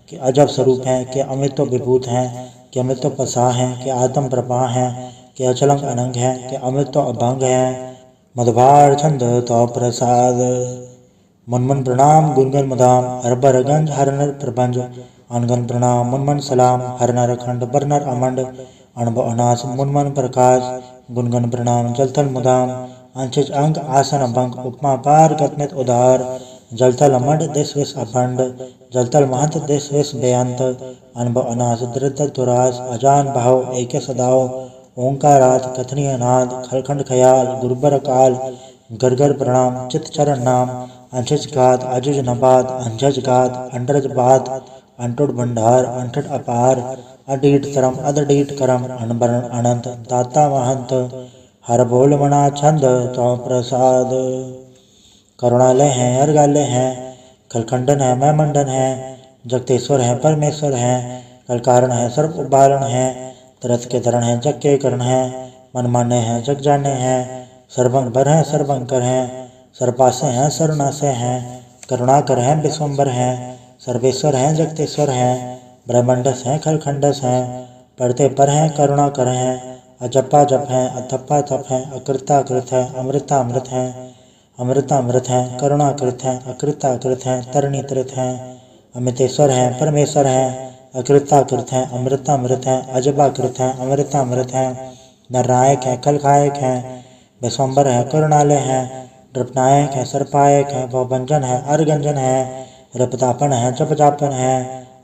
कि अजब स्वरूप है कि अमित तो विभूत है कि अमित तो पसा है कि आत्म प्रभा है कि अचलंग अनंग है कि अमित तो अभंग है मधुभार छंद तो प्रसाद मनमन प्रणाम गुनगन मदाम हरबर गंज हरनर प्रभंज अनगन प्रणाम मनमन सलाम हरनर अखंड बरनर अमंड अणब अनास मुनमन प्रकाश गुनगन प्रणाम जलथल मुदाम अंशिज अंग आसन अभंग उपमा पार गतमित उदार जलथल अमंड देश विष अखंड जलथल महंत देश विष बेअंत अनब अनास दृढ़ तुरास अजान भाव एक सदाओ ओंकारात कथनीय नाद खलखंड खयाल गुरुबर काल गरगर प्रणाम चित चरण नाम अंशज गात अजुज नबाद अंजज गात अंडरज बात अंटुट भंडार अंठट अपार अडीट तरम अदडीट करम अनबरण अनंत दाता महंत हर बोल मना छंद तो प्रसाद करुणालय है अर्गालय है कलखंडन है मैं मंडन है जगतेश्वर है परमेश्वर है कल कारण है सर्व उबारण है तरत के धरण है जग के करण है मन माने हैं जग जाने हैं सर्वंग बर हैं सर्वंकर हैं सर्वपासे हैं सर्वनाशे हैं करुणाकर हैं विश्वम्बर हैं सर्वेश्वर हैं जगतेश्वर हैं ब्रह्मंडस हैं खलखंडस हैं पढ़ते पर हैं करुणाकर हैं अजपा जप हैं अथप्पा थप हैं अकृता कृत है अमृता अमृत हैं अमृता अमृत हैं करुणाकृत हैं अकृता कृत हैं तरणी त्रित हैं अमितेश्वर हैं परमेश्वर हैं अकृताकृत हैं अमृतामृत हैं अजबाकृत हैं अमृतामृत हैं नरनायक हैं कलखायक हैं विश्वम्बर है करुणालय हैं नृपनायक है सर्पायक है भवभंजन है अर्गंजन है रपतापन है जपजापन है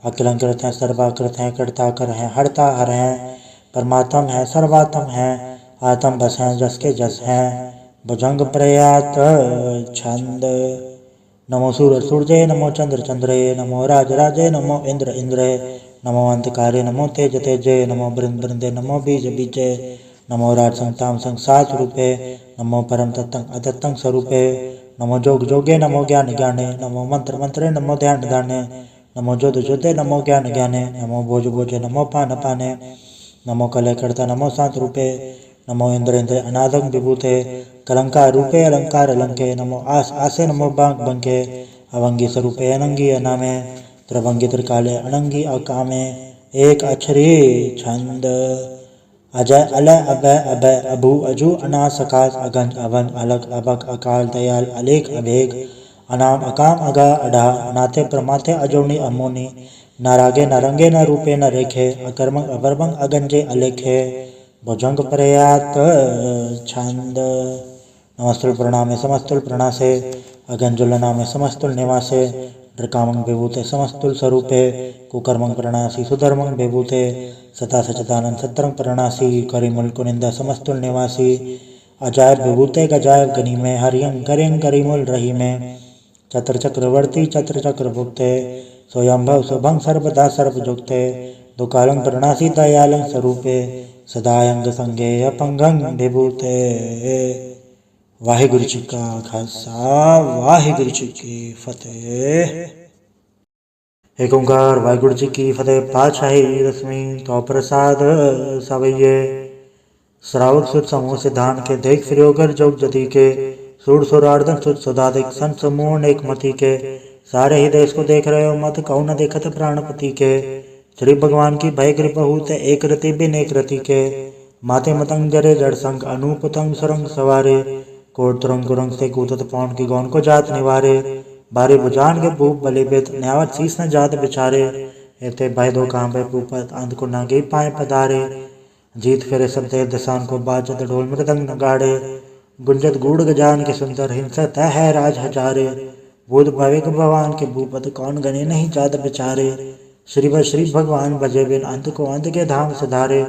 अखिलंकृत है सर्वाकृत है कर्ताकर है हरताहर है परमात्म है सर्वात्म है आत्म बस हैं जस के जस हैं भुजंग प्रयात छंद। नमो सूर्य नमो चंद्र चंद्रे नमो राज राजे नमो इंद्र इंद्रे नमो अंतकारे नमो तेज तेजे नमो बृंद बृंदे नमो बीज बीजे नमो राज संताम संसार रूपे नमो परम तत्तं अतत्तं स्वरूपे नमो जोग जोगे नमो ज्ञान ज्ञाने नमो मंत्र मंत्रे नमो ध्यान ध्याने नमो ज्योति ज्योते नमो ज्ञान ज्ञाने नमो भोज भोजे नमो पान पाने नमो कलय कर्ता नमो शांत रूपे नमो इंद्र इंद्र अनादं विभूते कलंकार रूपे अलंकार अलंके नमो आस आसे नमो बांग बंके अवंगी स्वरूपे अनंगी अनामे त्रिभंगी त्रिकाले अनंगी अकामे एक अक्षरी छंद। अजय अलय अभय अभय अभु अजु अना सकाश अगंज अवन अलग अबक अकाल दयाल अलेख अभेग अनाम अकाम अगा अढ़ा अनाथे प्रमाथे अजोनी अमोनी नारागे नरंगे न रूपे न रेखे अकर्मंग अवर्मंग अगंजे अलेखे भुजंग प्रयात छंद। नमस्तुल प्रणामे समस्तुल प्रणासे अगंजुल नामे समस्तुल निवासे ड्रकामंग विभूते समस्तुल स्वरूपे कुकर्मंग प्रणासी सुधर्मंग विभूते सता सचतानंद सत्रंग प्रणासी करिमुल कुनिंदा समस्तुल निवासी अजायब विभूते गजायब गनी में हरियंग करिंग करिमुल रही में चत्र चक्रवर्ती चत्र चक्र भुक्ते स्वयंभव शुभंग सर्वदा सर्वजुक्ते दुकालंग प्रणासी दयालंग स्वरूपे सदायंग संगे अपंगंग विभूते। वाहिगुरु जी का खालसा वाहिगुरु जी की फतेह। एक ओंकार वाहिगुरु जी की फतेह। पातशाही दसवीं तो प्रसाद सवैये श्रावक सुत समूह सिद्धांत के देख फिरोगर जोग जति के सूर सुरार्दन सुत सुधादिक संत समूह एक मति के सारे ही देश को देख रहे हो मत कौ न देखत प्राणपति के श्री भगवान की भय कृपा हूते एक रति बिन एक रति के माते मतंग जरे जड़ संग अनुपतंग सुरंग सवारे कोट तुरंग गुरंग से कूतत पौन की गौन को जात निवारे बारे बुजान के भूप बले बेत न्यावत शीस न जात बिचारे एते भय दो काम पे भूपत अंत को नागे पाए पधारे जीत फेरे सब देव दसान को बाजत ढोल मृदंग नगाड़े गुंजत गूढ़ गजान के सुंदर हिंसा तय है राज हजारे बुध भविक भगवान के भूपत कौन गने नहीं जात बिचारे श्री भगवान भजे बिन अंत को अंत के धाम सुधारे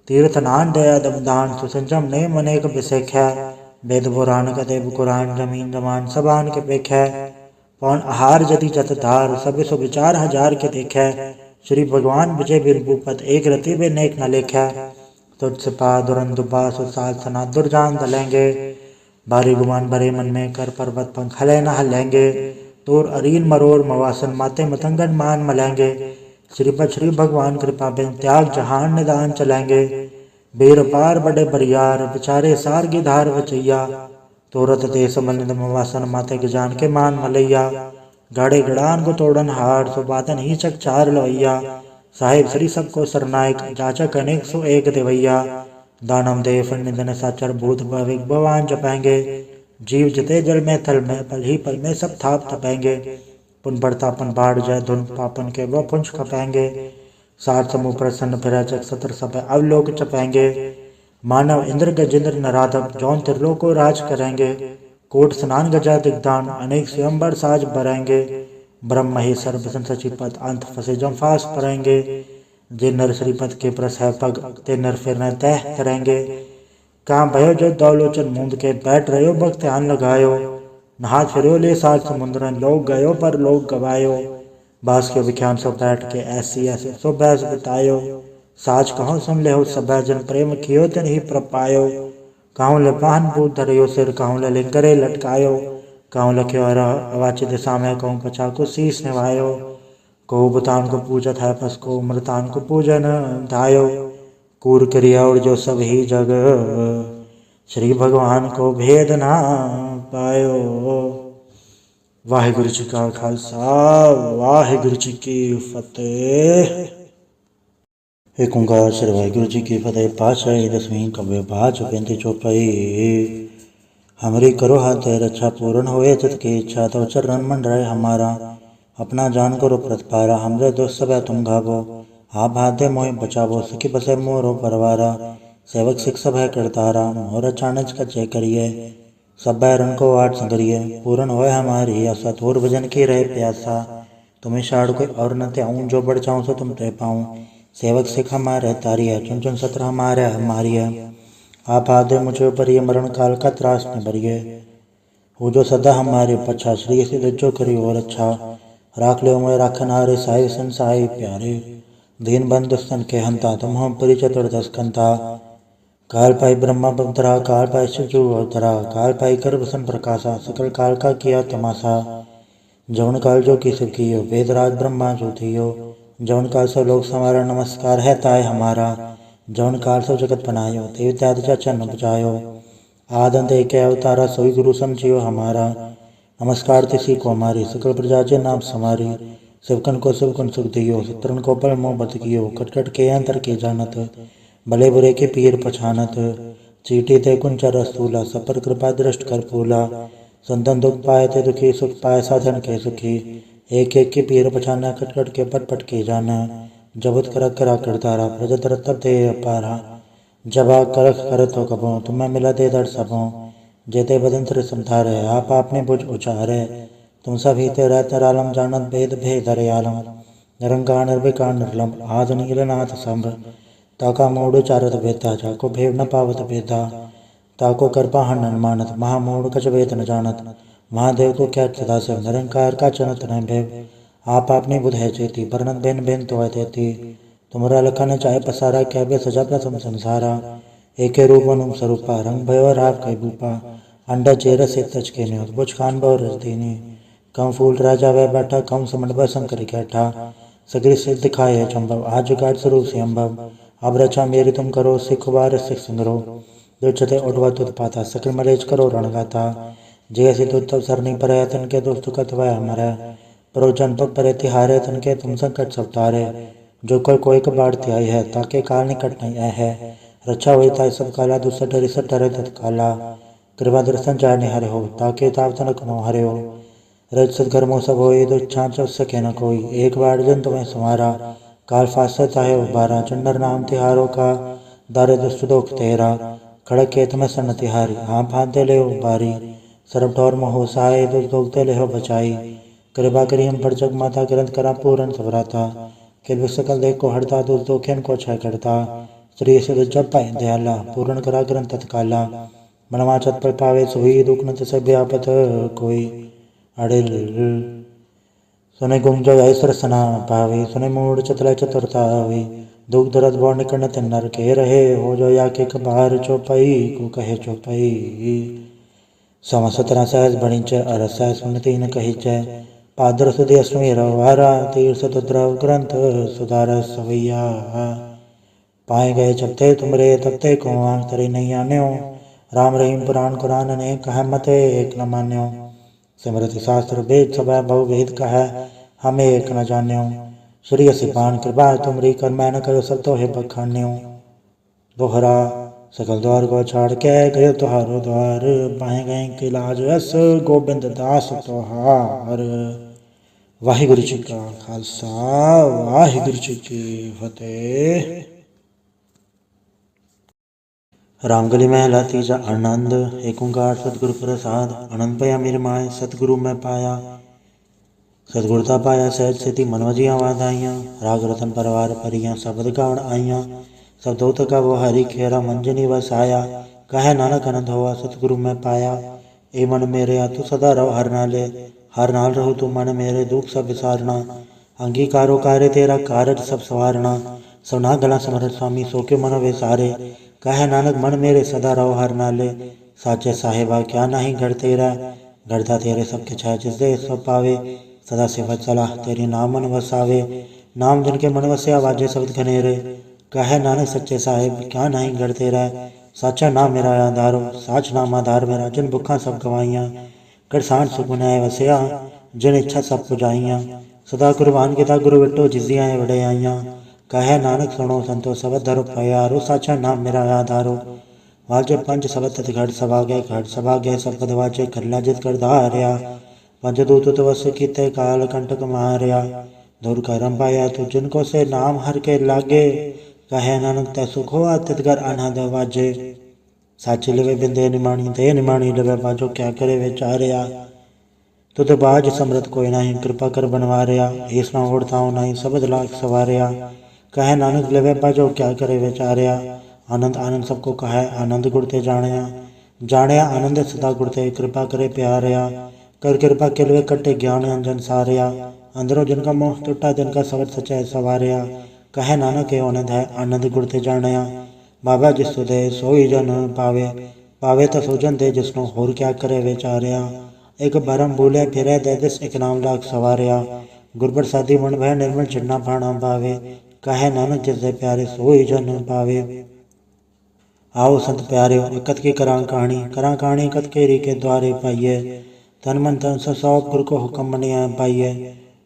तीर्थ नान दया दमदान सुसंजम ने मनेक बिसेख्या वेद पुराण कदेव कुरान जमीन जमान सबान के पेख्या पौन आहार जति जत धार सब सो विचार हजार के देखै श्री भगवान विजय बिन भूपत एक रति बिन एक न लेख्या तुझ सिपा दुरन दुबा सुसाल सना दुर्जान दलेंगे भारी गुमान भरे मन में कर पर्वत पंख हले न हलेंगे तोर अरीन मरोर मवासन माते मतंगन मान मलेंगे श्री भगवान कृपा बिन त्याग जहान निदान चलेंगे बेर पार बड़े बरियार बिचारे सार की धार बचैया तोरत ते समन्वित मवासन माते गजान के मान मलैया गाड़े गड़ान को तोड़न हार सुबातन ही चक चार लवैया साहिब श्री सबको सरनायक जाचक अनेक सो एक देवैया दानम देव निधन साचर भूत भविक भगवान जपेंगे जीव जते जल में थल में पल ही पल में सब थाप थपेंगे पुन बढ़तापन बाढ़ जय धुन पापन के वह पुंज खपेंगे साठ समूह प्रसन्न फिराचक सतर सब अवलोक चपेंगे मानव इंद्र गजेंद्र नराधव जौन त्रिलोक को राज करेंगे कोट स्नान गजा दिग्दान अनेक स्वयंवर साज भरेंगे ब्रह्म ही सर्व सचिपत अंत फसे जम फास परेंगे जे नर श्रीपद के प्रस है पग ते नर फिर न तह करेंगे कहाँ भयो जो दौलोचन मूंद के बैठ रहो भक्त ध्यान लगायो नहात फिरो ले सात समुद्रन लोग गयो पर लोग गवायो बास के विख्यान सो बैठ के ऐसी ऐसे सो बैस बितायो साज कहो सुन ले हो सब जन प्रेम कियो तन ही प्रपायो कहूँ ले पान बूत धरियो सिर कहूँ ले लिंगरे लटकायो कहूँ लख्यो अवाची दिशा में कहूँ पचा को शीस निभायो को बुतान को पूजत है पस को मृतान को पूजन धायो कूर क्रिया और जो सब ही जग श्री भगवान को भेद ना पायो। वाहिगुरु जी का खालसा वाहिगुरु जी की फतेह। एक ओंकार श्री वाहिगुरु जी की फतेह। पातशाही दसवीं कव्य बाज बेंती चौपाई। हमरी करो हाथ रक्षा पूर्ण होए चित की इच्छा तो चरण मन रहे हमारा अपना जान करो प्रतिपारा हमरे दोस्त सब तुम घावो आप हाथे मोह बचावो सखी बसे मोरो परवारा सेवक सिख सब है करतारा मोर चाणज का जय करिए सब बैरन को वाट संगरिए पूर्ण होए हमारी आशा थोर भजन की रहे प्यासा तुम्हें शाड़ कोई और न त्याऊँ जो बढ़ जाऊँ सो तुम तय पाऊँ सेवक सिख हमारे तारी है चुन चुन सत्र हमारे हमारी है आप आदे मुझे ऊपर ये मरण काल का त्रास न भरिए। वो जो सदा हमारे पच्छा श्री से जो करी और अच्छा। राख ले मैं राखन हारे साई संसाई प्यारे। दीन बंधु स्तन के हंता तुम हम परि चतुर्दश कंता। काल पाई ब्रह्मा बंधरा काल पाई शिवजू अवतरा काल पाई कर वसन प्रकाशा सकल काल का किया तमाशा। जवन काल जो की सब कियो वेदराज ब्रह्मा जो थियो। जवन काल सब लोग समारा नमस्कार है ताय हमारा। जवन काल सब जगत बनायो देवत्यादि चरण बचायो। आदंत एक अवतारा सोई गुरु समझियो हमारा। नमस्कार तिसी को हमारी सकल प्रजा के नाम समारी। शिवकन को शिवकन सुख दियो शत्रुन को पल मोह बत कियो। कटकट के अंतर के जानत भले बुरे के पीर पछानत। चीटी ते कुंचर रसूला सपर कृपा दृष्ट कर फूला। संतन दुख पाए थे दुखी सुख पाए साधन के सुखी। एक एक के पीर पछाना कटकट के पट पट के जाना। जबत करक करा करतारा प्रजत रतब दे अपारा। जबा करख करत हो कबो तुम्हें मिला दे दर सबों। जेते बदन तिर समथारे आप आपने बुझ उचारे। तुम सब ही ते रहते रालम जानत भेद भेद हरे आलम। निरंकार निर्विकार निर्लम आद नीलनाथ संभ। ताका मोड़ चारत बेता जाको भेव न पावत बेता। ताको कृपा हन मानत महामूढ़ कछ वेद न जानत। महादेव को क्या सदा शिव निरंकार का चनत न भेव। आप आपने बुध है चेती वर्णन बेन बेन तो देती। तुमरा लखन चाहे पसारा क्या बे सजा प्रथम संसारा। एक रूप अनुम स्वरूपा रंग भयो राव कई भूपा। अंडा चेर से तच के न्योत बुझ खान बहु रस दीनी। कम फूल राजा वह बैठा कम समझ शंकर कैठा। सगरी सिद्ध दिखाए है चंबव आज जुगाड़ स्वरूप से अम्बव। अब रचा मेरी तुम करो सिख बार सिख संग्रो। दुच्छते उठवा तुद पाता सकल मलेज करो रणगाता। जैसे तुद तब सरनी पर तन के दोस्त कथवा हमारा। परो जनपद पर तिहारे तन के तुम संकट सब तारे। जो कोई कबाड़ त्याई है ताके काल निकट नहीं आए है। रक्षा हुई ताई सब काला दुसठ रिसठ टरे तत्काला। कृपा दर्शन जाने हरे हो ताके ताव तनक नो हरे हो। रज सदगर्मो सब होई दुच्छा चव सके न कोई। एक बार जन तुम्हें समारा काल फासत ताहे उबारा। चंडर नाम तिहारों का दारे दुष्ट दोख तेरा। खड़क के तुम्हें सन तिहारी हाँ फांते ले बारी। सरब ठौर मोह सहाय दोगते ले हो बचाई। कृपा करी हम पर जग माता ग्रंथ करा पूरन सबराता। किल सकल देख को हड़ता दुख दोखेन को छय करता। श्री सिद्ध जब पाए दयाला पूर्ण करा ग्रंथ तत्काला। मनवा चत पर पावे सोई दुख न तसे व्यापत कोई। अड़िल सुने गुम जो ऐसर सना पावे सुने मूड चतुर चतुरता हुई। दुख दर्द बो निकन ते नर के रहे हो जो या के कबार चौपाई को कहे चौपाई। सम 17 सहज बणिच अर सहज सुनती न कही च। पादर सुधी अष्टमी रवारा तीर्थ तुद्रव ग्रंथ सुधार सवैया। पाए गए जबते तुमरे तबते को आंख तरी नहीं आन्यो। राम रहीम पुराण कुरान ने कह मते एक न मान्यो। सिमरति शास्त्र वेद सब बहु वेद कह हमें एक न जान्यो। श्री सिपान कृपा तुमरी कर मैं न करो सब तो है बखान्यो। दोहरा सकल द्वार को छाड़ के गए तुहारो द्वार। पाए गए कि लाज अस गोबिंद दास तोहार। वाहिगुरु जी का खालसा वाहिगुरु जी की फतेह। रामगली महला तीजा आनंद। एक ओंकार सतगुरु प्रसाद आनंद पया मेरे माए सतगुरु मैं पाया। सतगुरता पाया सहज सिद्धि मनवजियाँ वाधाइयाँ। राग रतन परवार परियाँ शब्द गावण आइयाँ। सब दोत का वो हरि खेरा मंजनी वसाया। कहे नानक आनंद होवा सतगुरु मैं पाया। ए मन मेरे तू सदा रहो हर नाले। हर नाल रहो तू मन मेरे दुख सब विसारना। अंगीकारो कार्य तेरा कारज सब सवारना। सुना गला समर स्वामी सो के मन वे सारे। कहे नानक मन मेरे सदा रहो हर नाले। साचे साहेबा क्या नहीं घर तेरा। घरता तेरे सबके छाया जिसदे सब पावे। सदा सेवा सलाह तेरी नाम मन वसावे। नाम जिनके मन वसे आवाजे शब्द घनेरे। कहे नानक सच्चे साहेब क्या नहीं घर तेरा। साचा नाम मेरा आधारो साच नाम आधार मेरा। जिन भुखा सब गवाइयाँ कर सांठ सुख न्याय वसया। जिन इच्छा सब पुजाइयाँ सदा कुर्बान किता गुरु विटो जिजियाँ वड़े आइयाँ। कहे नानक सुनो संतो सबद धरो प्यारो। साचा नाम मेरा आधारो वाजे पंच सबद तथ घट सभा गए सब पद वाजे करला जित कर धार्या। पंचदूत वस कीते काल कंटक मारया। दूर करम पाया तो जिनको से नाम हर के लागे। कहे नानक तै सुख हो तितगर आनंद वाजे। साची लवे बिंदे निमाणी दे निमाणी लवे बाजो क्या करे विचारया। तुद बाज समृत कोई नहीं कृपा कर बनवारया। ऐस ना ओढ़ताओ नहीं सबद लाख सवारया। कहे नानक लवे बाजो क्या करे विचारया। आनंद आनंद सबको कहे आनंद गुरते जानिया, जानिया आनंद सदा गुरते, कृपा करे प्यारिया, कर कृपा किलवे कटे ज्ञान अंजन सारिया, अंदरों जिनका मोह टूटा जिनका सबर सच्चाई सवारिया, कहे नानक एवं आनंद है आनंद गुरते जानिया। बाबा जिस दे सोई जन पावे, पावे तो सोजन दे जिसनो होर क्या करे विचारिया, एक भरम भूले फिरे दे दिस एक नाम लाख सवारिया, गुरप्रसादी मन भय निर्मल चिन्ना भाणा पावे, कहे नानक जिस दे प्यारे सोई जन पावे। आओ संत प्यारे इकत की करा कहानी इकत केरी के द्वारे पाइये, तन मन तन से सौ गुरु को हुक्म मनिया पाइये,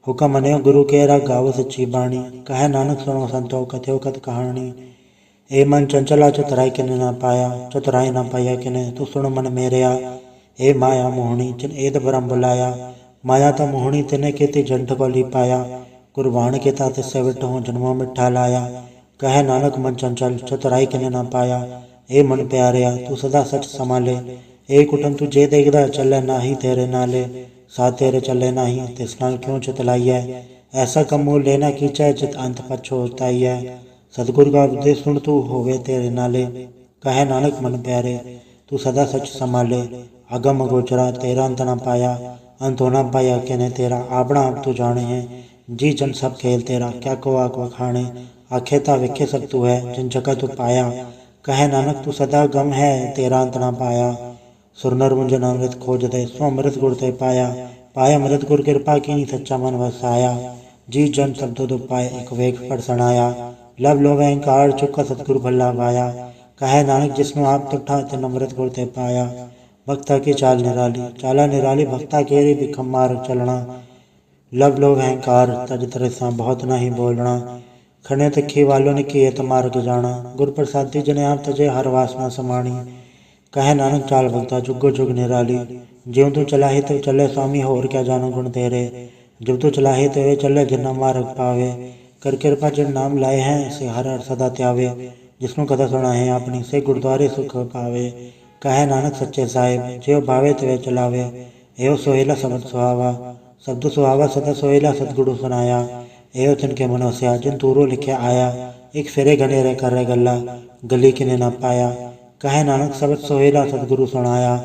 हुक्म मनियो गुरु केरा गाओ सच्ची बाणी, कहे नानक सुनो संतो कथ्यो कथ कहानी। ए मन चंचला चतुराई किने ना पाया, चतुराई ना पाया किने तू सुन मन मेरिया, ए माया मोहनी जिन एद भरम बुलाया, माया तो मोहनी तिने केती जंठ को ली पाया, कुर्बान के ता तिससे विटहूँ जन्मों मिठा लाया, कहे नानक मन चंचल चतुराई किने ना पाया, ए मन प्यारिया तू सदा सच संभाले, ए कुटुम तू जे देखदा चले नाही तेरे नाले, सा तेरे चले नाही तिस नाल क्यों चितलाइया, ऐसा कम मोल लेना कीचा जित अंत पछोताइया, सतगुरु का उपदेश सुन तू होवे तेरे नाले, कहे नानक मन प्यारे तू सदा सच संभाले, अगम गोचरा तेरा अंत न पाया, अंत होना पाया कहने तेरा आपना आप तू जाने है, जी जन सब खेल तेरा क्या को आक वखाणे, आखेता विखे सब तू है जिन जगह तू पाया, कहे नानक तू सदा गम है तेरा अंत न पाया, सुरनर मुंजन अमृत खोज दे सो अमृत गुर ते पाया, पाया अमृत गुर कृपा की सच्चा मन वसाया, जी जन शब्दो दो पाए एक वेग पर सनाया, लब लो अहंकार चुका सतगुरु भला पाया, कहे नानक जिसनो आप तुठा तिन अमृत गुर ते पाया, भक्ता की चाल निराली चाला निराली भक्ता केरी बिखम मार्ग चलना, लब लो अहंकार तज तरसा बहुत नहीं बोलना, खने तिखी वालों ने किए तो मार्ग जाना, गुर प्रसादी जने आप तजे हर वासना समाणी, कहे नानक चाल भक्ता जुगो जुग निराली, ज्यों तू चलाहे तो चले स्वामी होर क्या जानो गुण तेरे, जब तू चलाहे तो वे चले जिन्ना मार्ग पावे, कर कृपा जिन नाम लाए हैं से हर हर सदा त्यावे, जिसनु कथा सुना है अपनी से गुरुद्वारे सुख पावे, कहे नानक सच्चे साहिब ज्यों भावे त्वे चलावे, एवं सोहेला शब्द सुहावा शब्द सुहावा सदा सोहेला सतगुरु सुनाया, एवं तिनके मनोस्या जिन तूरो लिखे आया, एक फेरे घनेरे कर गल्ला गली किने न पाया, कहे नानक शब्द सोहेला सतगुरु सुनाया,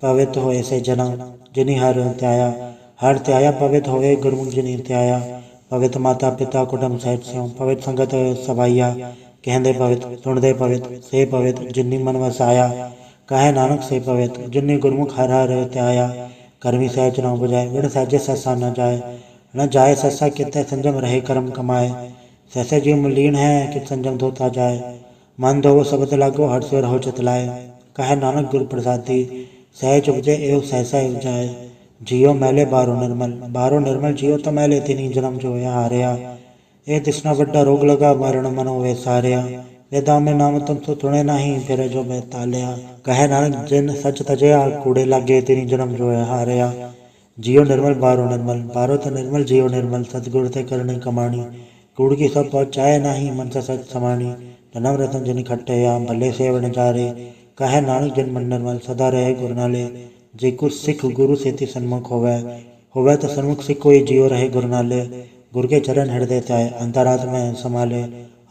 पवित्र होए से जना जिनी हर त्याया, हर त्याया पवित्र होए गुरमुख जिनी त्याया, पवित्र माता पिता कुटुंब सहित स्यों पवित्र संगत सभाइया, कहते पवित्र सुनते पवित्र से पवित्र जिन्नी मन वसाया, कहे नानक से पवित्र जिन्नी गुरमुख हर हर त्याया, कर्मी सहज न बुझाए विण सहजे ससा न जाए, न जाए ससा कितने संजम रहे कर्म कमाए, सहसे जीव मलीन है कि संजम धोता जाए, मन धो शब्द लागो हर स्वर हो चितलाए, कहे नानक गुरु प्रसादी सहज उपजे एवं सहसा उपजाए, जियो मैले बारो निर्मल जियो तो मैले तिनी जन्म जो है हारिया, ए तिसना बड्डा रोग लगा मरण मनो वे सारिया, वेदा में नाम तुम तो तुणे नहीं फिर जो मैं तालिया, कहे नानक जिन सच तजया कूड़े लागे तिनी जन्म जो है हारिया, जियो निर्मल बारो तो निर्मल जियो निर्मल सतगुरु ते करने कमाणी, कूड़ की सब पहुँचाए नहीं मन से सच समाणी, जन्म रतन जिन खट्टे या भले सेवन जारे, कहे नानक जिन मन निर्मल सदा रहे गुरु नाले, जे कुछ सिख गुरु सेति सन्मुख होवे तो सन्मुख सिख कोई जियो रहे गुरु नाले, गुरु के चरण हृदय त्याय अंतरात्म में संभाले,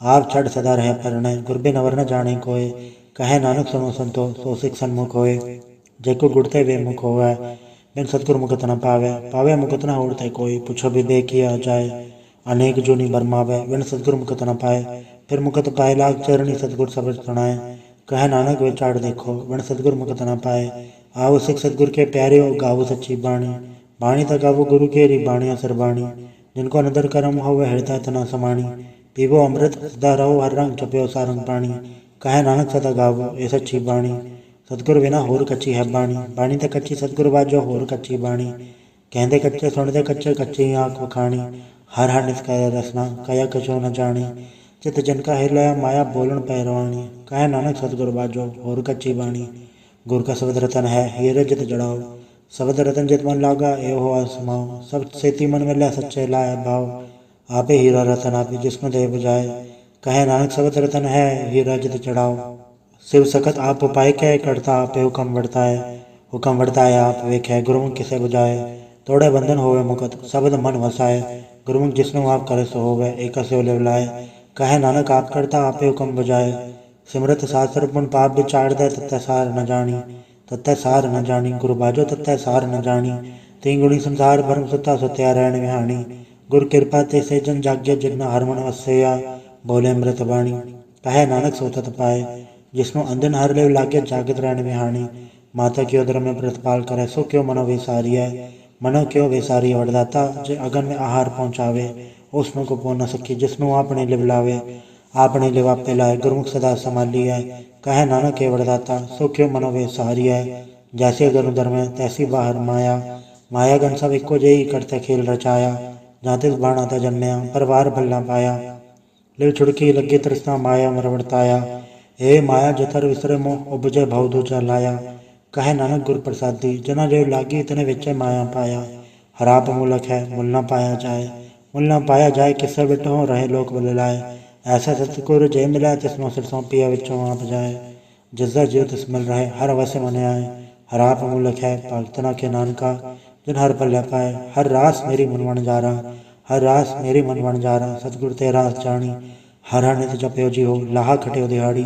आप छड़ सदा रहे परणे गुर बिन अवर न जाने कोय, कहे नानक सुनो संतो सो सिख सन्मुख होए, जेको गुड़ते वे मुख होवे बिन सतगुरु मुकत न पावे मुकत न होड़ते कोई, पूछो विवेक किया जाए अनेक जूनी बरमावे, बिन सतगुरु मुकत न पाए फिर मुकत पाए लाग चरणी सतगुरु शब्द सुनाए, कहे नानक विचार देखो बिन सतगुरु मुकत न पाए, आओ सिख सतगुरु के प्यारे हो गाओ सच्ची बाणी, बाणी तक गावो गुरु केरी बाणिया सरबाणी, जिनको नदर करम हो वह हृदय तना समाणी, पीवो अमृत सदा रहो हर रंग चप्यो सारंग पाणी, कहे नानक सदा गावो ये सच्ची बाणी, सतगुरु बिना होर कच्ची है बाणी, बाणी तक कच्ची सतगुरु बाजो होर कच्ची बाणी, कहते कच्चे सुनते कच्चे कच्ची आँख वखाणी, हर हर निष्कय रसना कया कछो न जानी, चित जनका हिलया माया बोलन पैरवाणी, कहे नानक सतगुरु बाजो होर कच्ची बाणी, गुरु का शब्द रतन है हीरे जित जड़ाओ, शब्द रतन जित मन लागा ए हो आसमाओ, सब सेती मन मिले सच्चे लाया भाव, आपे हीरा रतन आपे जिसको दे बुझाए, कहे नानक शब्द रतन है हीरा जित चढ़ाओ, शिव सकत आप उपाय कह करता आपे हुक्म बढ़ता है आप वेखे गुरुमुख किसे बुझाए, तोड़े बंधन होवे मुकत शब्द मन वसाए, गुरुमुख जिसनु आप करे सो होवे एक से लेवलाए, कहे नानक आप करता आपे हुक्म बुझाए, सिमरत शास्त्र पुन पाप विचार दे तत्तै सार न जानी, तत्तै सार न जानी। गुरु बाजो तत्तै सार न जानी, तीन गुणी संसार भरम सुता सुत्या रैन विहानी। गुर कृपा ते से जन जाग्य जिन हरमन वसया, बोले अमृत बाणी। कहे नानक सो तत पाए, जिसनु अंधन हर ले लागे जागत रैन विहानी। माता की उदर में प्रतिपाल करे, सो क्यों मनो विसारी है। मनो क्यों विसारी वरदाता, जे अगन में आहार पहुँचावे। उसनु को पो न सकी, जिसनु आपने लिवलावे। आपने लिवापे लाए, गुरमुख सदा संभाली है। कहे नानक के वरदाता, सो क्यों मनो विसारी है। जैसे अगन उदर में तैसी बाहर माया, माया गन सब इको जेही करते खेल रचाया। जाते बाणा ता जन्मया, पर वार भल न पाया। लिव छुड़की लगी तृष्णा माया मरवड़ताया। हे माया जथर विसरे मोह, उपजे भव दूजा लाया। कहे नानक गुर प्रसादी, जना जो लागी इतने विचे माया पाया। हराप मूलक है, मुल न पाया जाए। मुल न पाया जाए, किससे बिटो रहे लोक बल लाए। ऐसा सतगुर जय मिला, तिसनो सिर सौंपिया विचों आप जाए। जिसदा जीव तिस मिल रहे, हर अवश्य मन आए। हराप मूलक है, भगतना के नानका, जिन हर पल पाए। हर रास मेरी मन बन जा रहा, हर रास मेरी मन बन जा रहा। सतगुर ते रास जानी, हर हर नित जपयो जी हो, लाहा खटियो दिहाड़ी।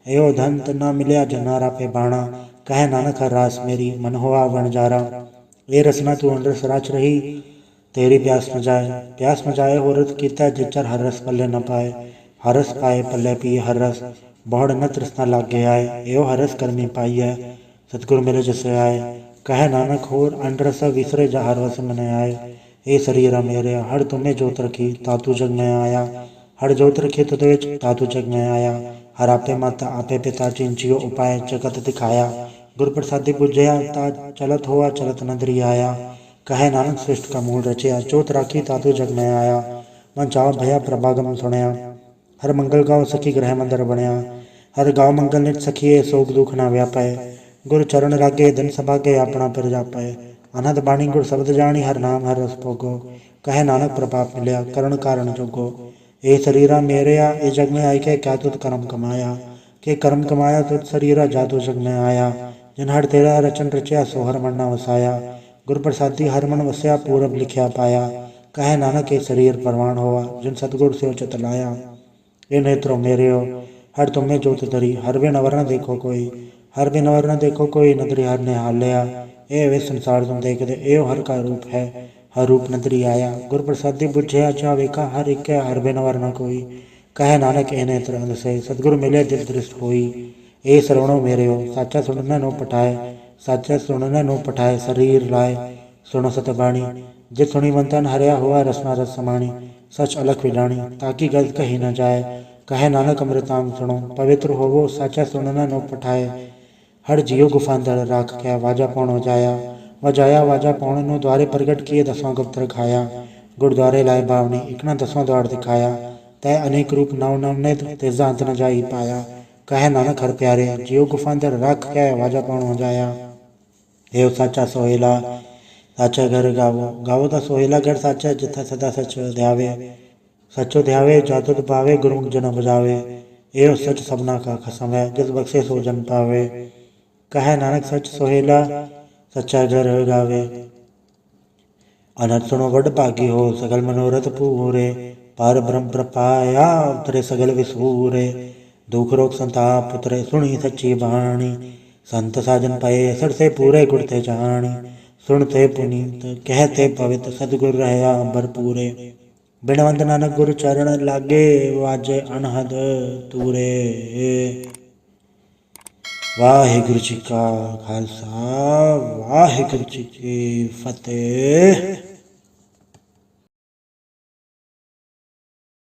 एयो धन तना मिलया जनारा पे बाणा। कहे नानक हर रास मेरी मन होआ बन जा रहा। ये रसना तू अंडर सराच रही, तेरी प्यास न जाए। प्यास न जाए हो रत कीता, जिचर हर रस पल्ले न पाए। हर रस पाए पल्ले पिए हर रस, बहुड़ न तृष्णा लागे आए। एयो हर रस करनी पाई है, सतगुर मिले जिसे आए। कहे नानक होर अंडरस विसरे जा हर रस मन आए। ए शरीर मेरे हर तुम्हें जोत रखी, तातू जग में आया। हर जोत रखी तुत विच, तातू जग में आया। हर आपे माता आपे पिता, चिंचियो उपाय जगत दिखाया। गुर प्रसादी पूजया, ता चलत हुआ चलत नदरी आया। कहे नानक सृष्ट का मूल रचया, जोत राखी तातू जग में आया। मन चाव भया प्रभागम सुनया, हर मंगल गाँव सखी ग्रह मंदिर बनया। हर गाँव मंगल नित सखिए, सोग दुख ना व्यापय। गुर चरण रागे दिन सभागे, अपना पिर जापय। अनहद बाणी गुर शब्द जानी, हर नाम हर रस भोगो। कहे नानक प्रभाप मिलया, करण कारण जोगो। ए शरीरा मेरेया, ए जग में आई के क्या तुत कर्म कमाया। के कर्म कमाया तुत शरीरा, जातु जग में आया। जिन हर तेरा रचन रचया, सो हर मन न वसाया। गुर प्रसादी हर मन वसया, पूरब लिखया पाया। कहे नानक के शरीर परवान होवा, जिन सतगुर से उचित लाया। ये नेत्रों मेरे हो, हर तुम्हें जोत धरी। हर बिन अवर न देखो कोई, हर बिन अवर न देखो कोई। नदरी हर ने हाल लिया, ए वे संसार तुम देख दे। एयो हर का रूप है, हर रूप नदरी आया। गुर प्रसादी बुझया जा वेखा, हर एक हर बिन अवर न कोई। कहे नानक ए नेत्र अंध से, सतगुर मिले दिल दृष्ट होई। ए श्रवणो मेरे हो, साचा सुनने नो पठाए। साचा सुनने नो पठाए, शरीर लाए सुनो सतबाणी। जित सुनी मंथन हरया हुआ, रसना रस समाणी। सच अलख विडाणी, ताकि गलत कही न जाए। कहे नानक अमृताम सुनो, पवित्र होवो साचा सुनना नो पठाए। हर जियो गुफांतर राख क्या, वाजा पौण वजाया। वजाया वाजा पौण नो, द्वारे प्रगट किए दसों गुप्त रखाया। गुरुद्वारे लाए भावनी, इकना दसों द्वार दिखाया। तय अनेक रूप नव नव नित, तेजा अंत न जाई पाया। कहे नानक हर प्यारे, जियो गुफांतर राख क्या, वाजा पौण वजाया। एव साचा सोहेला, साचा घर गावो। गावो ता सोहेला घर साचा, जिथा सदा सच ध्यावे। सचो ध्यावे जातुत पावे, गुरुमुख जन बजावे। एव सच सबना का खसम है, जिस बख्शे सो जन पावे। कहे नानक सच सोहेला, सच्चा घर गावे। अनंत सुनो वड भागी हो, सगल मनोरथ पूरे। पार ब्रह्म प्रपाया, उतरे सगल विसूरे। दुख रोग संताप उतरे, सुनी सच्ची बाणी। संत साजन पाए, सर से पूरे गुड़ते जानी। सुनते पुनीत कहते पवित्र, सतगुर रहया भरपूरे। बिनवंत नानक गुरु चरण लागे, वाजे अनहद तूरे। वाहिगुरु जी का खालसा, वाहिगुरु जी की फतेह।